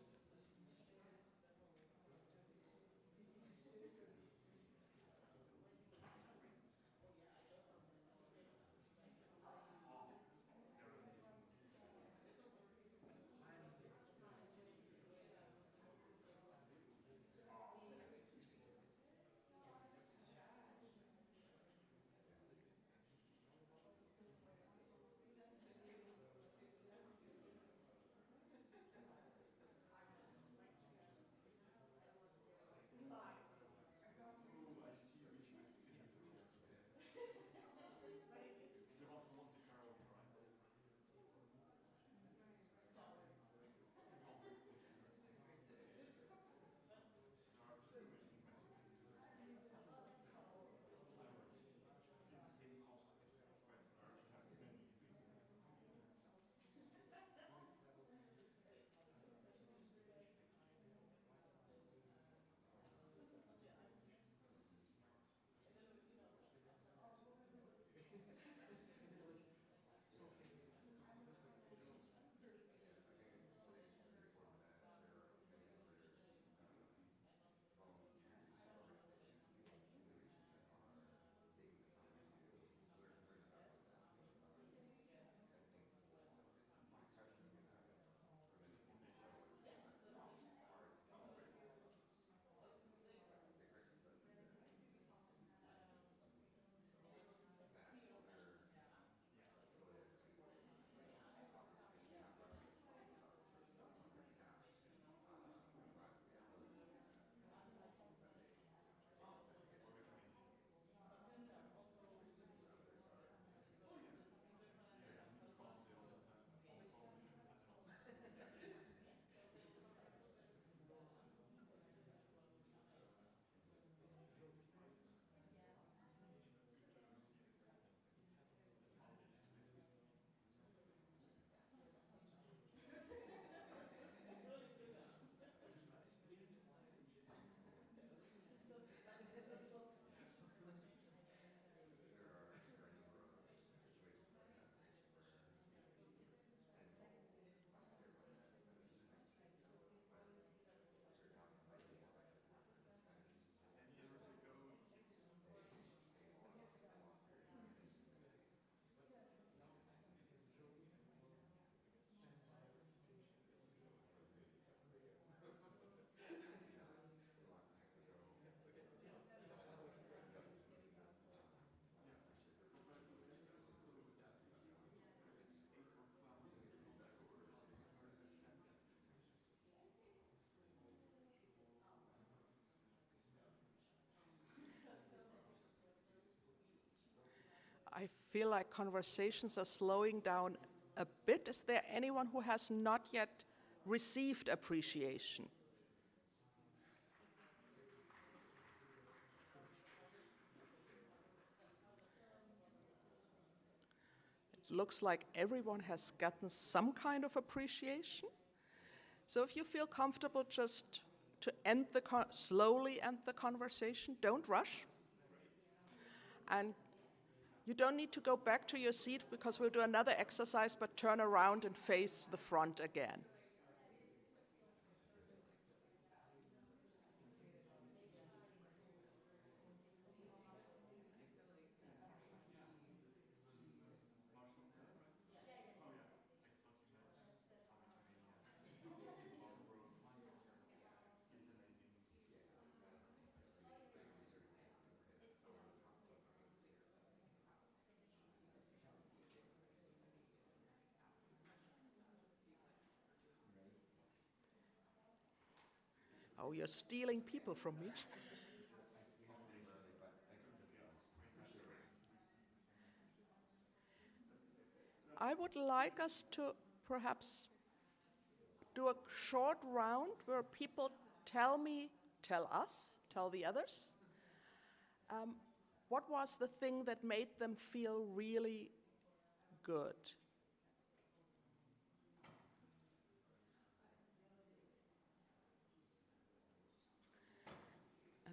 A: I feel like conversations are slowing down a bit. Is there anyone who has not yet received appreciation? It looks like everyone has gotten some kind of appreciation. So if you feel comfortable just to end slowly end the conversation. Don't rush. And you don't need to go back to your seat because we'll do another exercise, but turn around and face the front again. Oh, you're stealing people from me. I would like us to perhaps do a short round where people tell us, tell the others, what was the thing that made them feel really good?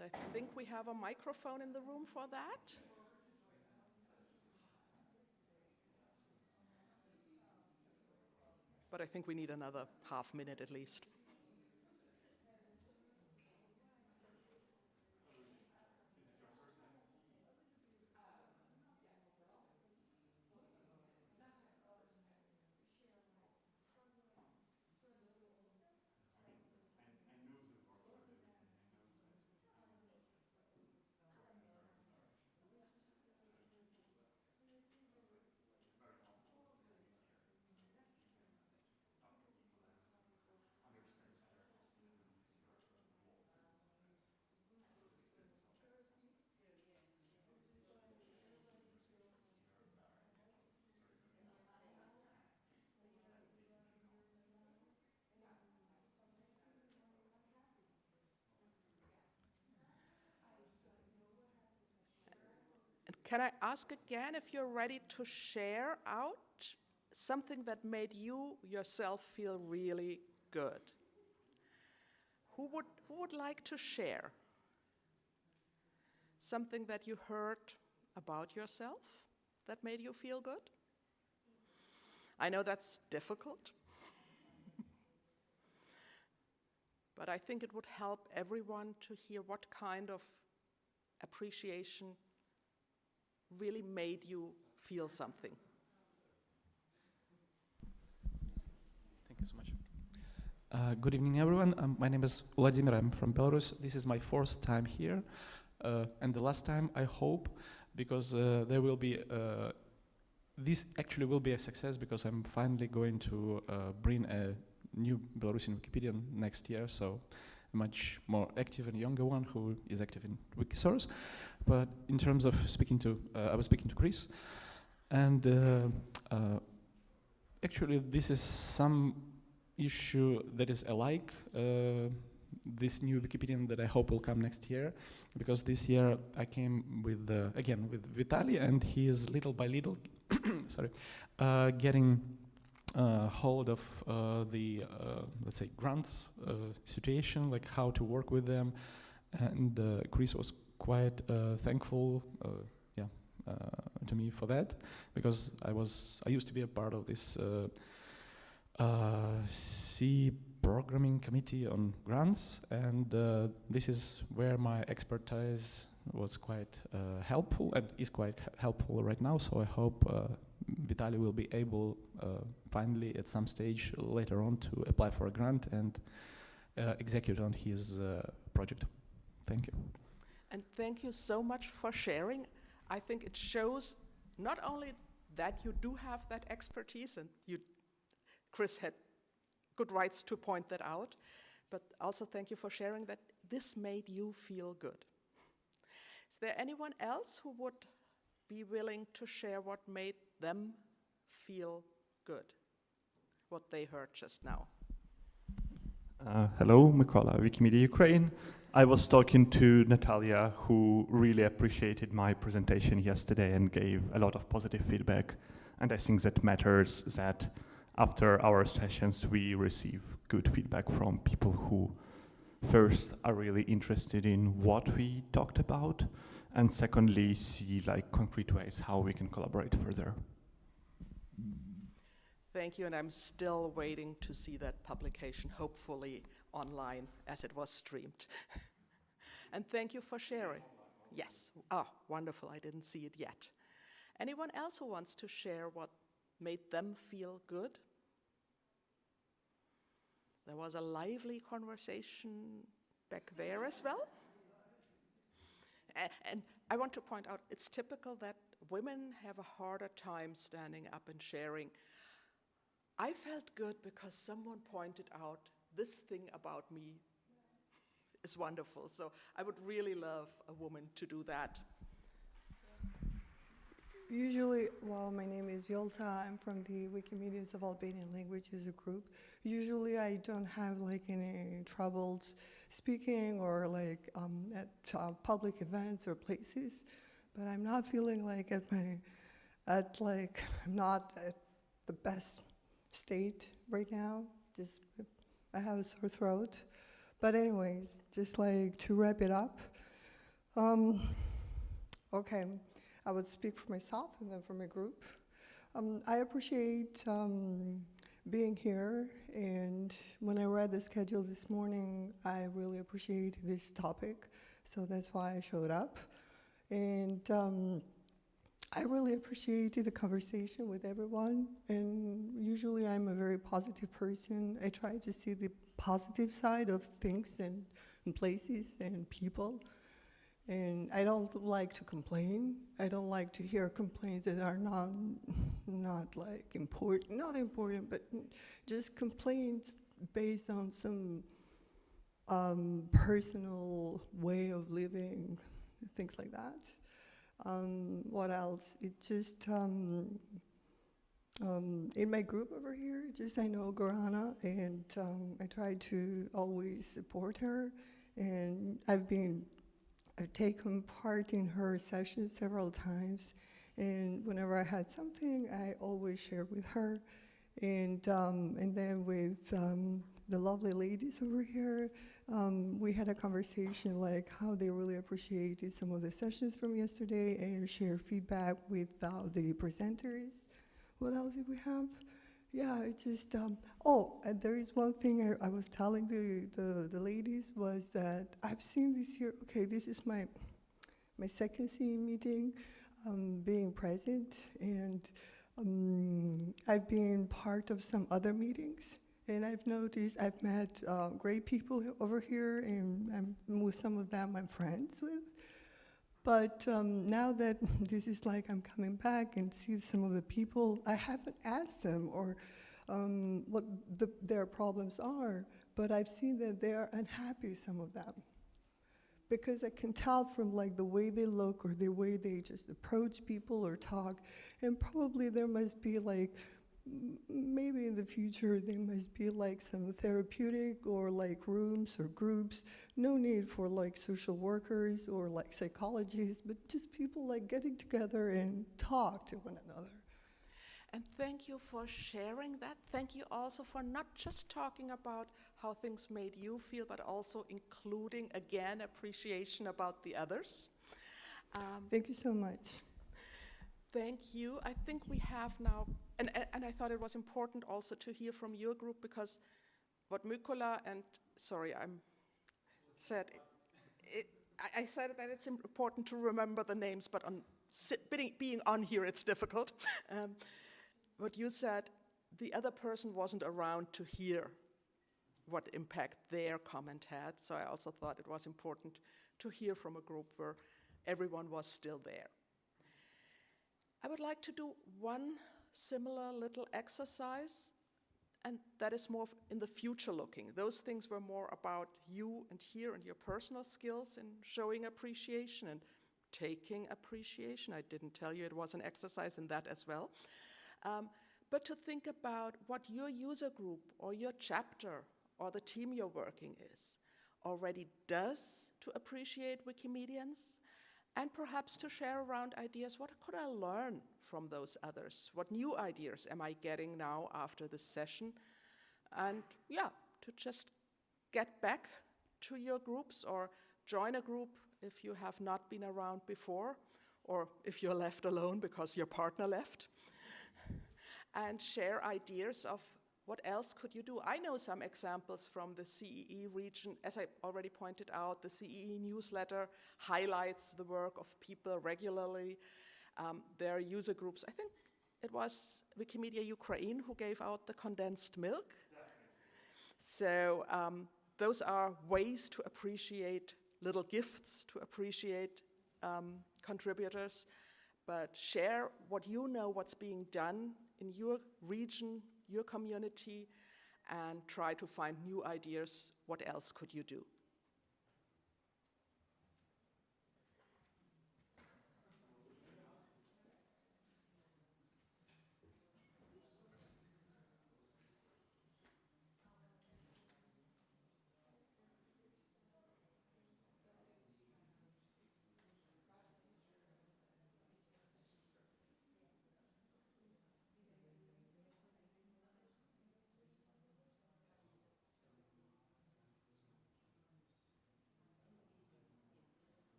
A: And I think we have a microphone in the room for that. But I think we need another half minute at least. Can I ask again if you're ready to share out something that made you yourself feel really good? Who would like to share something that you heard about yourself that made you feel good? I know that's difficult, but I think it would help everyone to hear what kind of appreciation really made you feel something.
F: Thank you so much. Good evening, everyone. My name is Vladimir. I'm from Belarus. This is my first time here, and the last time, I hope, because there will be, this actually will be a success because I'm finally going to bring a new Belarusian Wikipedia next year, so a much more active and younger one who is active in Wikisource. But in terms of speaking to, I was speaking to Greece, and actually this is some issue that is alike this new Wikipedian that I hope will come next year, because this year I came with, again, with Vitaly, and he is little by little sorry, getting hold of the, let's say, grants situation, like how to work with them, and Greece was quite thankful to me for that, because I used to be a part of this C programming committee on grants, and this is where my expertise was quite helpful and is quite helpful right now. So I hope Vitaly will be able finally at some stage later on to apply for a grant and execute on his project. Thank you.
A: And thank you so much for sharing. I think it shows not only that you do have that expertise, and Chris had good rights to point that out, but also thank you for sharing that this made you feel good. Is there anyone else who would be willing to share what made them feel good, what they heard just now?
G: Hello, Mykola, Wikimedia Ukraine. I was talking to Natalia, who really appreciated my presentation yesterday and gave a lot of positive feedback. And I think that matters, that after our sessions we receive good feedback from people who first are really interested in what we talked about, and secondly see like concrete ways how we can collaborate further.
A: Thank you, and I'm still waiting to see that publication, hopefully online, as it was streamed. And thank you for sharing. Yes. Oh, wonderful. I didn't see it yet. Anyone else who wants to share what made them feel good? There was a lively conversation back there as well. And I want to point out, it's typical that women have a harder time standing up and sharing. I felt good because someone pointed out this thing about me is wonderful. So I would really love a woman to do that.
H: Usually, well, my name is Yolta. I'm from the Wikimedians of Albanian Languages group. Usually, I don't have like any troubles speaking or like at public events or places, but I'm not feeling like I'm not at the best state right now. Just I have a sore throat. But anyways, just like to wrap it up. Okay. I would speak for myself and then for my group. I appreciate being here, and when I read the schedule this morning, I really appreciate this topic, so that's why I showed up. And I really appreciated the conversation with everyone, and usually I'm a very positive person. I try to see the positive side of things and places and people. And I don't like to complain. I don't like to hear complaints that are not like important, not important, but just complaints based on some personal way of living, things like that. What else? It just, in my group over here, just I know Gorana, and I try to always support her, and I've taken part in her sessions several times, and whenever I had something, I always shared with her. And then with the lovely ladies over here, we had a conversation like how they really appreciated some of the sessions from yesterday and share feedback with the presenters. What else did we have? Yeah, it just, and there is one thing I was telling the ladies was that I've seen this year, okay, this is my second CEE meeting, being present, and I've been part of some other meetings, and I've noticed I've met great people over here, and with some of them I'm friends with. But now that this is like I'm coming back and see some of the people, I haven't asked them or what their problems are, but I've seen that they are unhappy, some of them. Because I can tell from like the way they look or the way they just approach people or talk, and probably there must be like, maybe in the future there must be like some therapeutic or like rooms or groups, no need for like social workers or like psychologists, but just people like getting together and talk to one another.
A: And thank you for sharing that. Thank you also for not just talking about how things made you feel, but also including, again, appreciation about the others.
H: Thank you so much.
A: Thank you. I think we have now, and I thought it was important also to hear from your group, because what Mykola and, sorry, I said that it's important to remember the names, but being on here, it's difficult. What you said, the other person wasn't around to hear what impact their comment had, so I also thought it was important to hear from a group where everyone was still there. I would like to do one similar little exercise, and that is more in the future looking. Those things were more about you and here and your personal skills and showing appreciation and taking appreciation. I didn't tell you it was an exercise in that as well. But to think about what your user group or your chapter or the team you're working is already does to appreciate Wikimedians, and perhaps to share around ideas, what could I learn from those others? What new ideas am I getting now after this session? And yeah, to just get back to your groups or join a group if you have not been around before, or if you're left alone because your partner left, and share ideas of what else could you do. I know some examples from the CEE region. As I already pointed out, the CEE newsletter highlights the work of people regularly. There are user groups. I think it was Wikimedia Ukraine who gave out the condensed milk. So those are ways to appreciate little gifts, to appreciate contributors, but share what you know, what's being done in your region, your community, and try to find new ideas. What else could you do?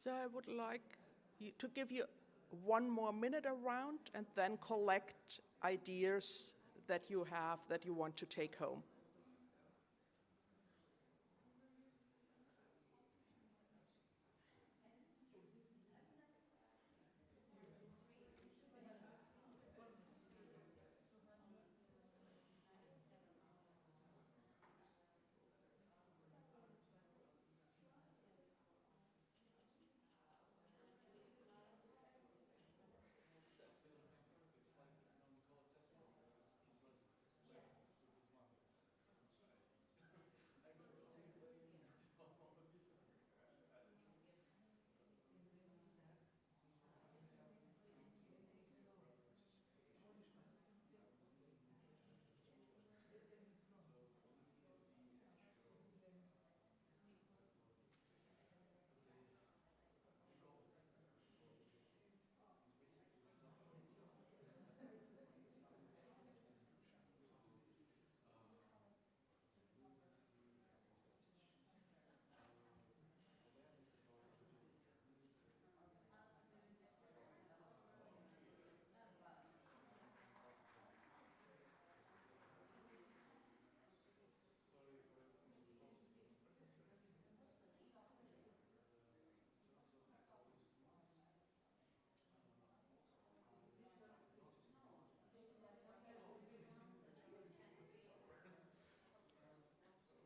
A: So I would like to give you 1 more minute around and then collect ideas that you have that you want to take home.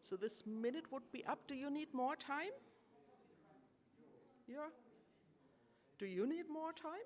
A: So this minute would be up. Do you need more time? Yeah. Do you need more time?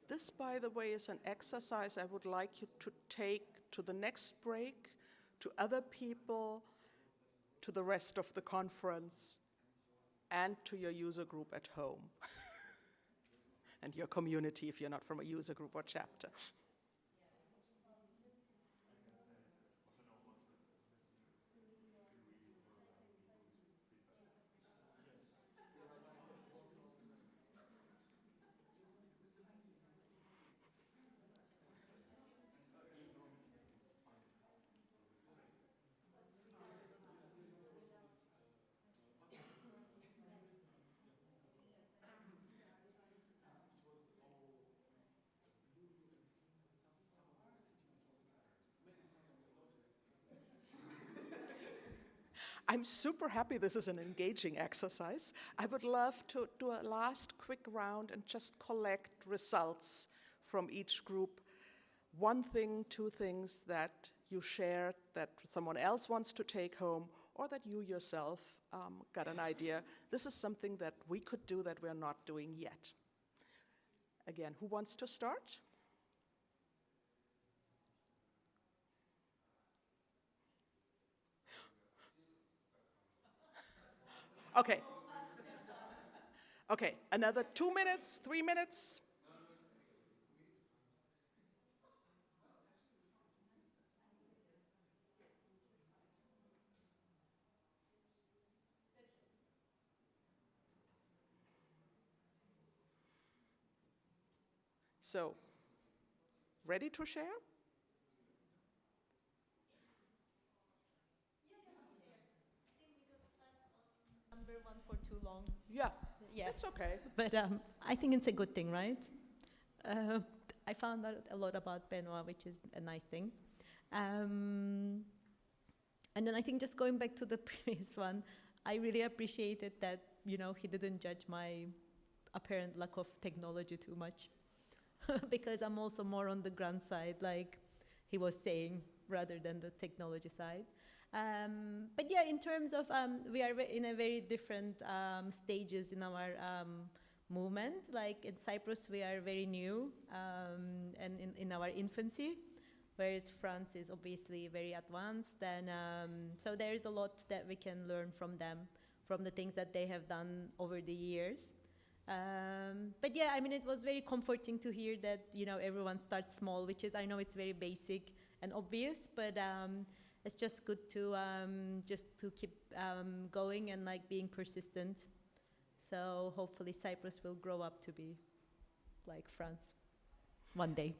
A: This, by the way, is an exercise I would like you to take to the next break, to other people, to the rest of the conference, and to your user group at home, and your community if you're not from a user group or chapter. I'm super happy this is an engaging exercise. I would love to do a last quick round and just collect results from each group. 1 thing, 2 things that you shared that someone else wants to take home, or that you yourself got an idea. This is something that we could do that we're not doing yet. Again, who wants to start? Okay. Okay, another 2 minutes, 3 minutes. So, ready to share?
B: Number 1 for too long.
A: Yeah,
B: Yeah.
A: it's okay.
B: But I think it's a good thing, right? I found out a lot about Benoit, which is a nice thing. And then I think just going back to the previous one, I really appreciated that, you know, he didn't judge my apparent lack of technology too much. Because I'm also more on the grant side, like he was saying, rather than the technology side. But yeah, in terms of, we are in a very different stages in our movement. Like in Cyprus, we are very new and in our infancy, whereas France is obviously very advanced. And so there is a lot that we can learn from them, from the things that they have done over the years. But yeah, I mean, it was very comforting to hear that, you know, everyone starts small, which is, I know it's very basic and obvious, but it's just good to keep going and like being persistent. So hopefully Cyprus will grow up to be like France one day.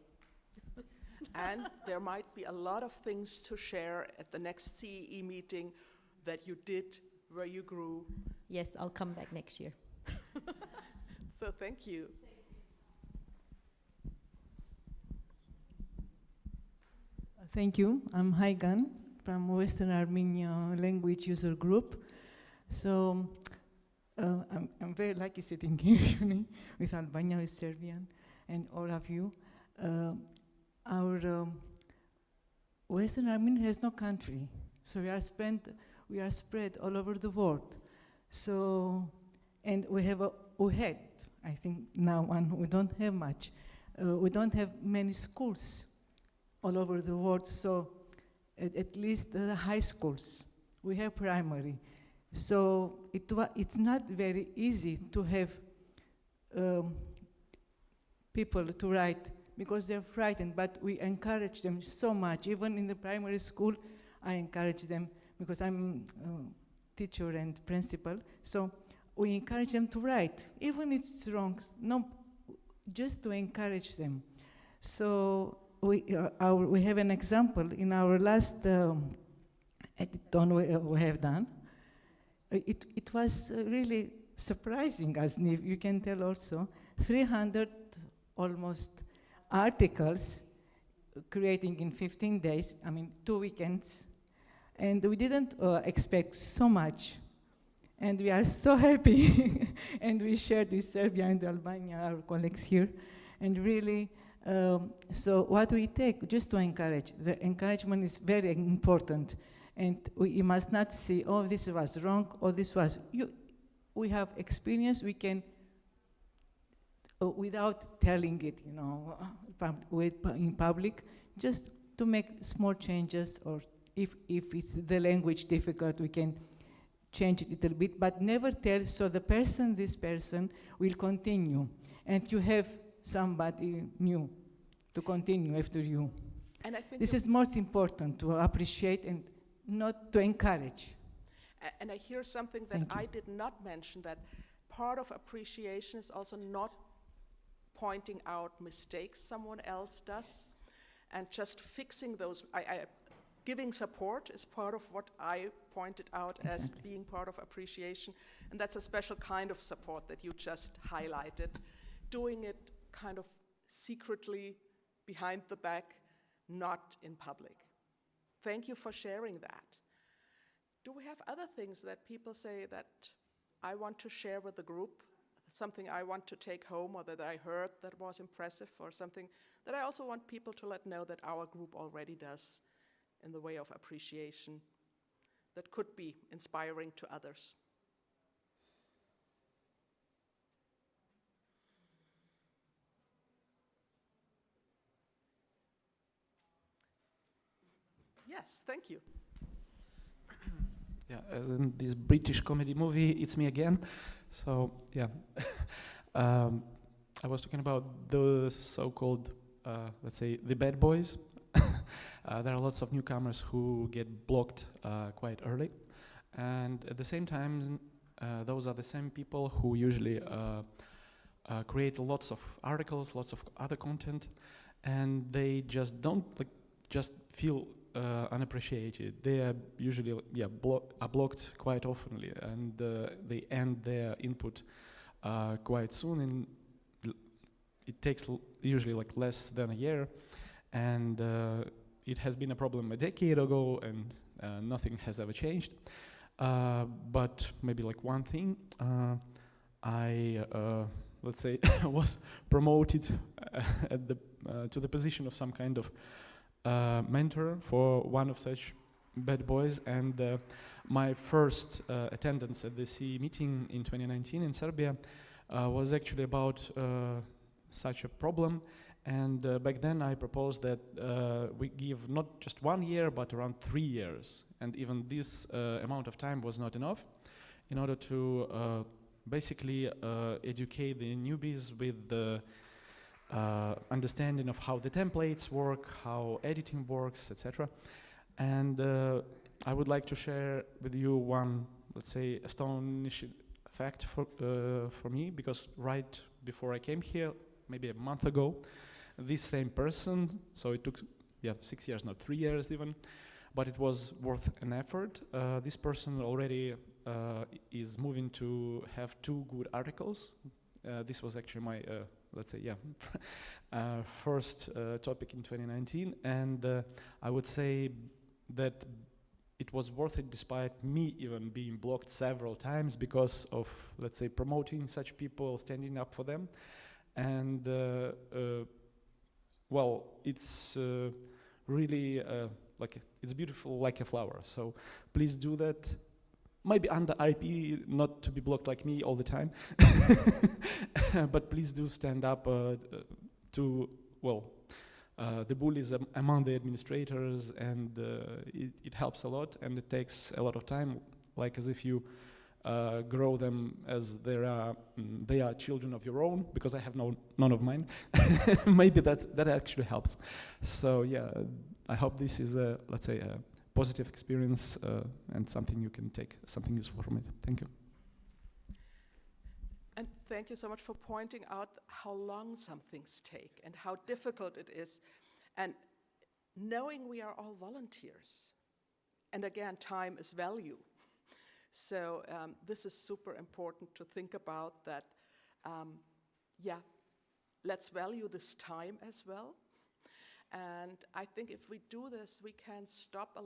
A: And there might be a lot of things to share at the next CEE meeting that you did, where you grew.
B: Yes, I'll come back next year.
A: So thank you.
I: Thank you. I'm Haigan from Western Armenia Language User Group. So I'm very lucky sitting here actually, with Albania, with Serbian, and all of you. Our Western Armenia has no country, so we are spread all over the world. So, and we had, I think now we don't have much. We don't have many schools all over the world, so at least the high schools. We have primary. So it's not very easy to have people to write because they're frightened, but we encourage them so much. Even in the primary school, I encourage them because I'm a teacher and principal. So we encourage them to write, even if it's wrong, no, just to encourage them. So we have an example in our last editathon we have done. It was really surprising, as you can tell also, 300 almost articles creating in 15 days, I mean 2 weekends, and we didn't expect so much. And we are so happy, and we shared with Serbia and Albania, our colleagues here, and really, so what we take, just to encourage, the encouragement is very important, and we must not see, oh, this was wrong, or this was, we have experience, we can, without telling it, you know, in public, just to make small changes, or if it's the language difficult, we can change it a little bit, but never tell, so this person will continue, and you have somebody new to continue after you.
A: And I think
I: this is most important, to appreciate and not to encourage.
A: And I hear something that I did not mention, that part of appreciation is also not pointing out mistakes someone else does and just fixing those. Giving support is part of what I pointed out as being part of appreciation, and that's a special kind of support that you just highlighted. Doing it kind of secretly, behind the back, not in public. Thank you for sharing that. Do we have other things that people say that I want to share with the group, something I want to take home, or that I heard that was impressive, or something that I also want people to let know that our group already does in the way of appreciation, that could be inspiring to others? Yes, thank you.
F: Yeah, as in this British comedy movie, It's Me Again. So, yeah. I was talking about the so-called, let's say, the bad boys. There are lots of newcomers who get blocked quite early. And at the same time, those are the same people who usually create lots of articles, lots of other content, and they just don't just feel unappreciated. They are usually blocked quite oftenly, and they end their input quite soon, and it takes usually like less than a year, and it has been a problem a decade ago, and nothing has ever changed. But maybe like one thing, I let's say was promoted to the position of some kind of mentor for one of such bad boys, and my first attendance at the CEE meeting in 2019 in Serbia was actually about such a problem, And back then I proposed that we give not just 1 year, but around 3 years. And even this amount of time was not enough in order to basically educate the newbies with the understanding of how the templates work, how editing works, etc. And I would like to share with you one, let's say, astonishing fact for me, because right before I came here, maybe a month ago, this same person, so it took 6 years, not 3 years even, but it was worth an effort. This person already is moving to have 2 good articles. This was actually my, let's say, first topic in 2019, and I would say that it was worth it despite me even being blocked several times because of, let's say, promoting such people, standing up for them. And well, it's really it's beautiful like a flower. So please do that. Maybe under IP, not to be blocked like me all the time, but please do stand up to, well, the bullies among the administrators, and it helps a lot, and it takes a lot of time, like as if you grow them as they are children of your own, because I have none of mine. Maybe that actually helps. So yeah, I hope this is let's say a positive experience and something you can take something useful from it. Thank you.
A: And thank you so much for pointing out how long some things take and how difficult it is. And knowing we are all volunteers. And again, time is value. So this is super important to think about that, let's value this time as well. And I think if we do this, we can stop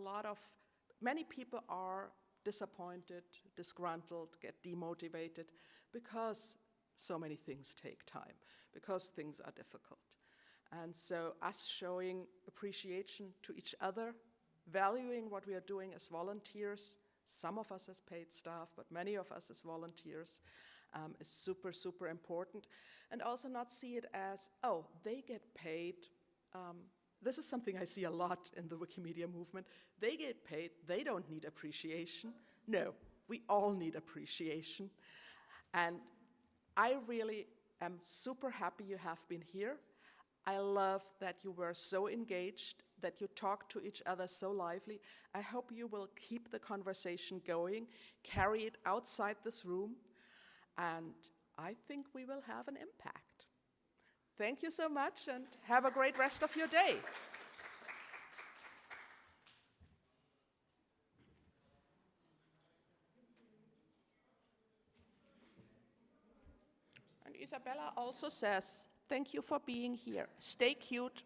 A: many people are disappointed, disgruntled, get demotivated because so many things take time, because things are difficult. And so us showing appreciation to each other, valuing what we are doing as volunteers, some of us as paid staff, but many of us as volunteers, is super, super important. And also not see it as, oh, they get paid. This is something I see a lot in the Wikimedia movement. They get paid, they don't need appreciation. No, we all need appreciation. And I really am super happy you have been here. I love that you were so engaged, that you talked to each other so lively. I hope you will keep the conversation going, carry it outside this room, and I think we will have an impact. Thank you so much, and have a great rest of your day. And Isabella also says, thank you for being here. Stay cute.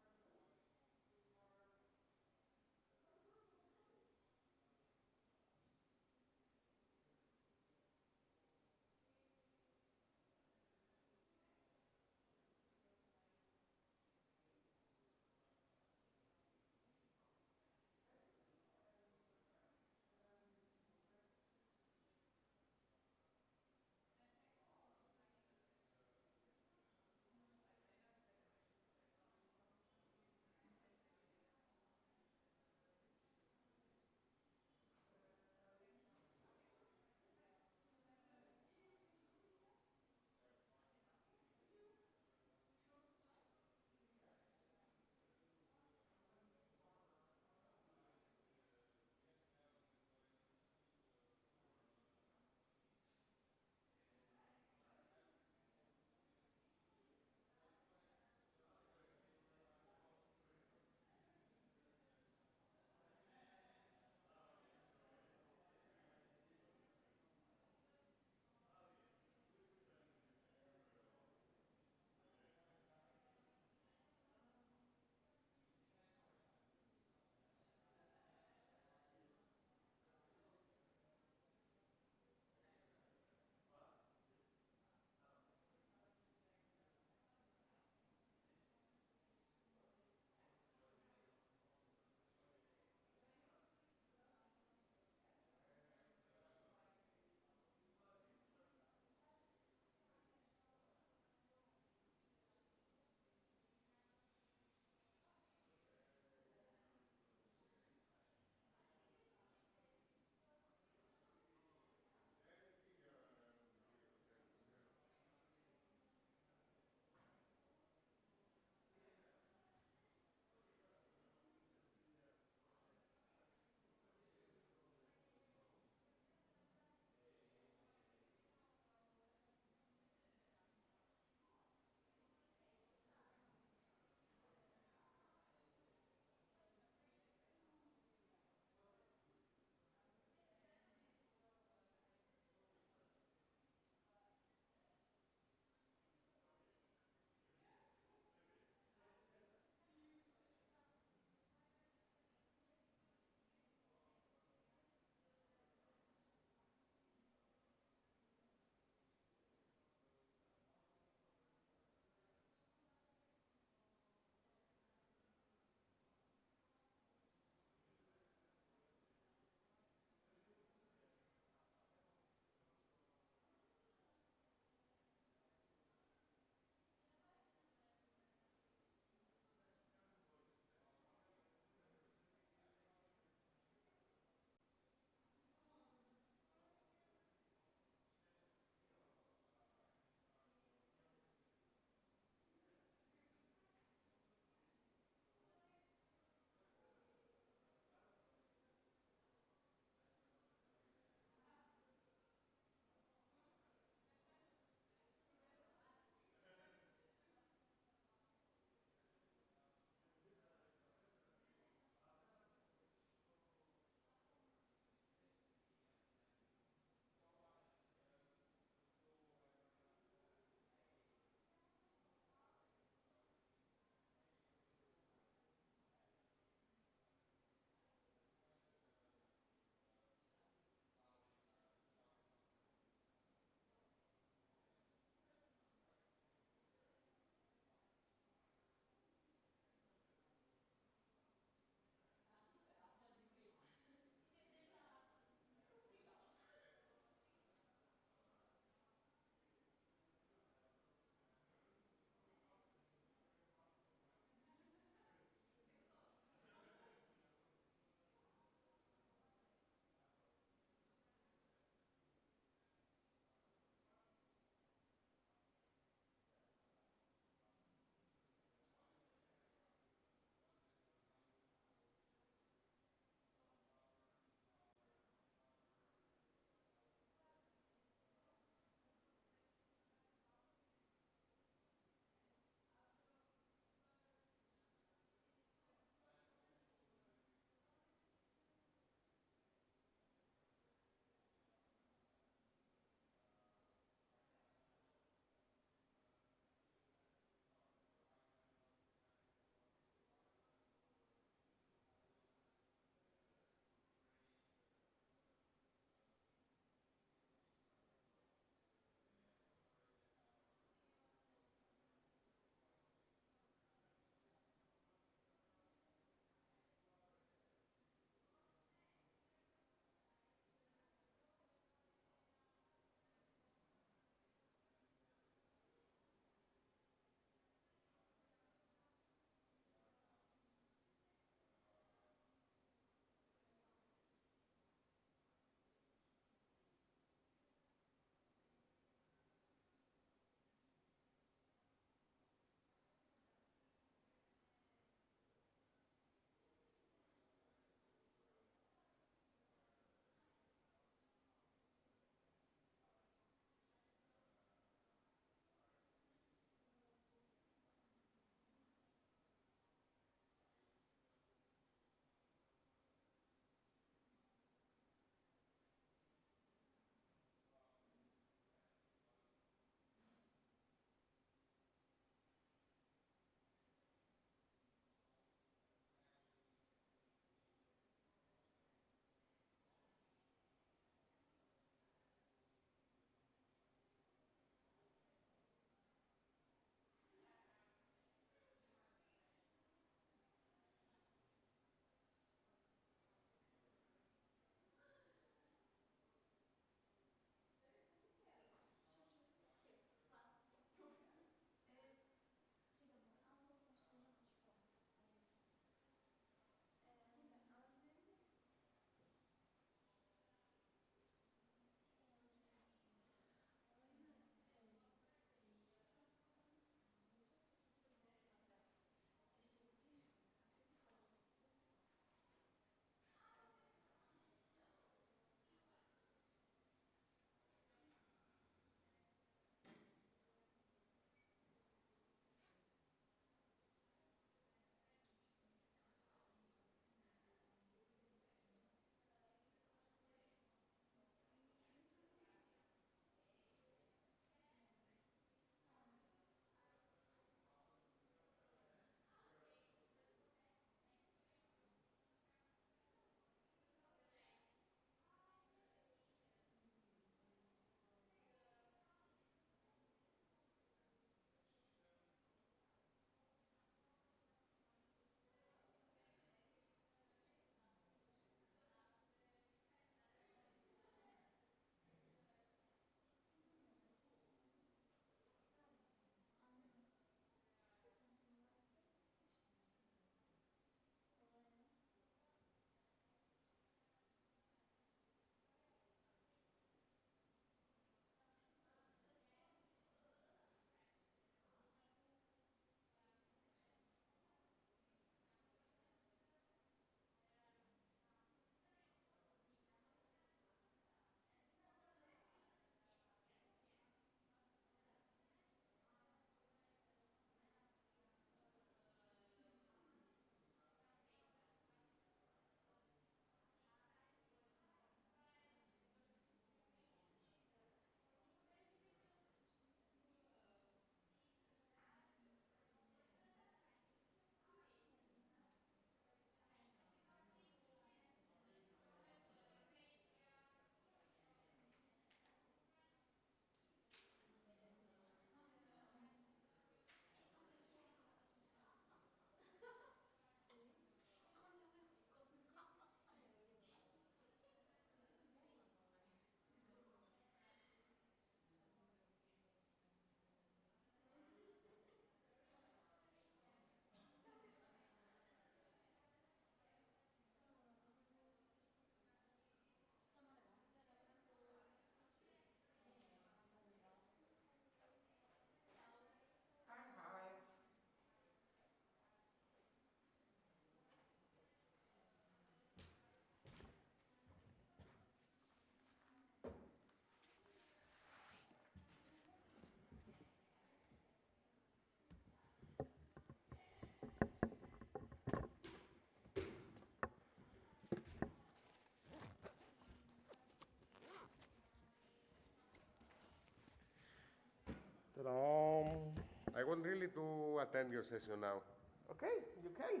J: want really to attend your session now.
K: Okay, you can.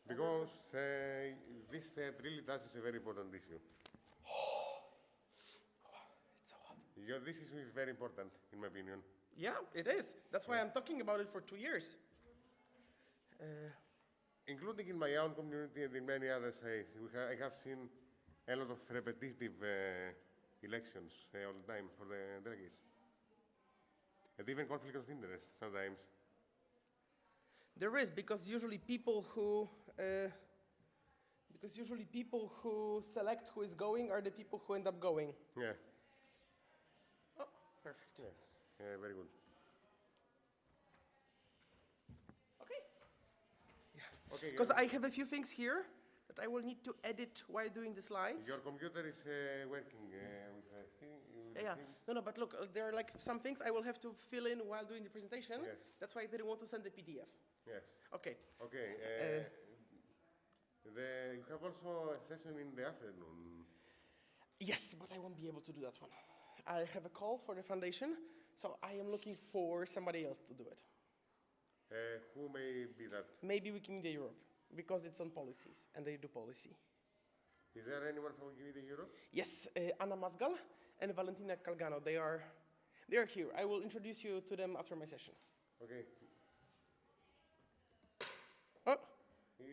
J: Because this really touches a very important issue.
K: It's so hot.
J: This issue is very important, in my opinion.
K: Yeah, it is. That's why I'm talking about it for 2 years.
J: Including in my own community and in many others, I have seen a lot of repetitive elections all the time for the delegates. And even conflict of interest sometimes.
K: There is, because usually people who select who is going are the people who end up going.
J: Yeah.
K: Oh, perfect.
J: Yes. Yeah, very good.
K: Okay.
J: Okay.
K: Because I have a few things here that I will need to edit while doing the slides.
J: Your computer is working with
K: Yeah. No, but look, there are like some things I will have to fill in while doing the presentation.
J: Yes.
K: That's why I didn't want to send the PDF.
J: Yes.
K: Okay.
J: Okay. You have also a session in the afternoon.
K: Yes, but I won't be able to do that one. I have a call for the foundation, so I am looking for somebody else to do it.
J: Who may be that?
K: Maybe Wikimedia Europe, because it's on policies, and they do policy.
J: Is there anyone from Wikimedia Europe?
K: Yes, Anna Mazgal and Valentina Calgano. They are here. I will introduce you to them after my session.
J: Okay.
K: Oh.
J: I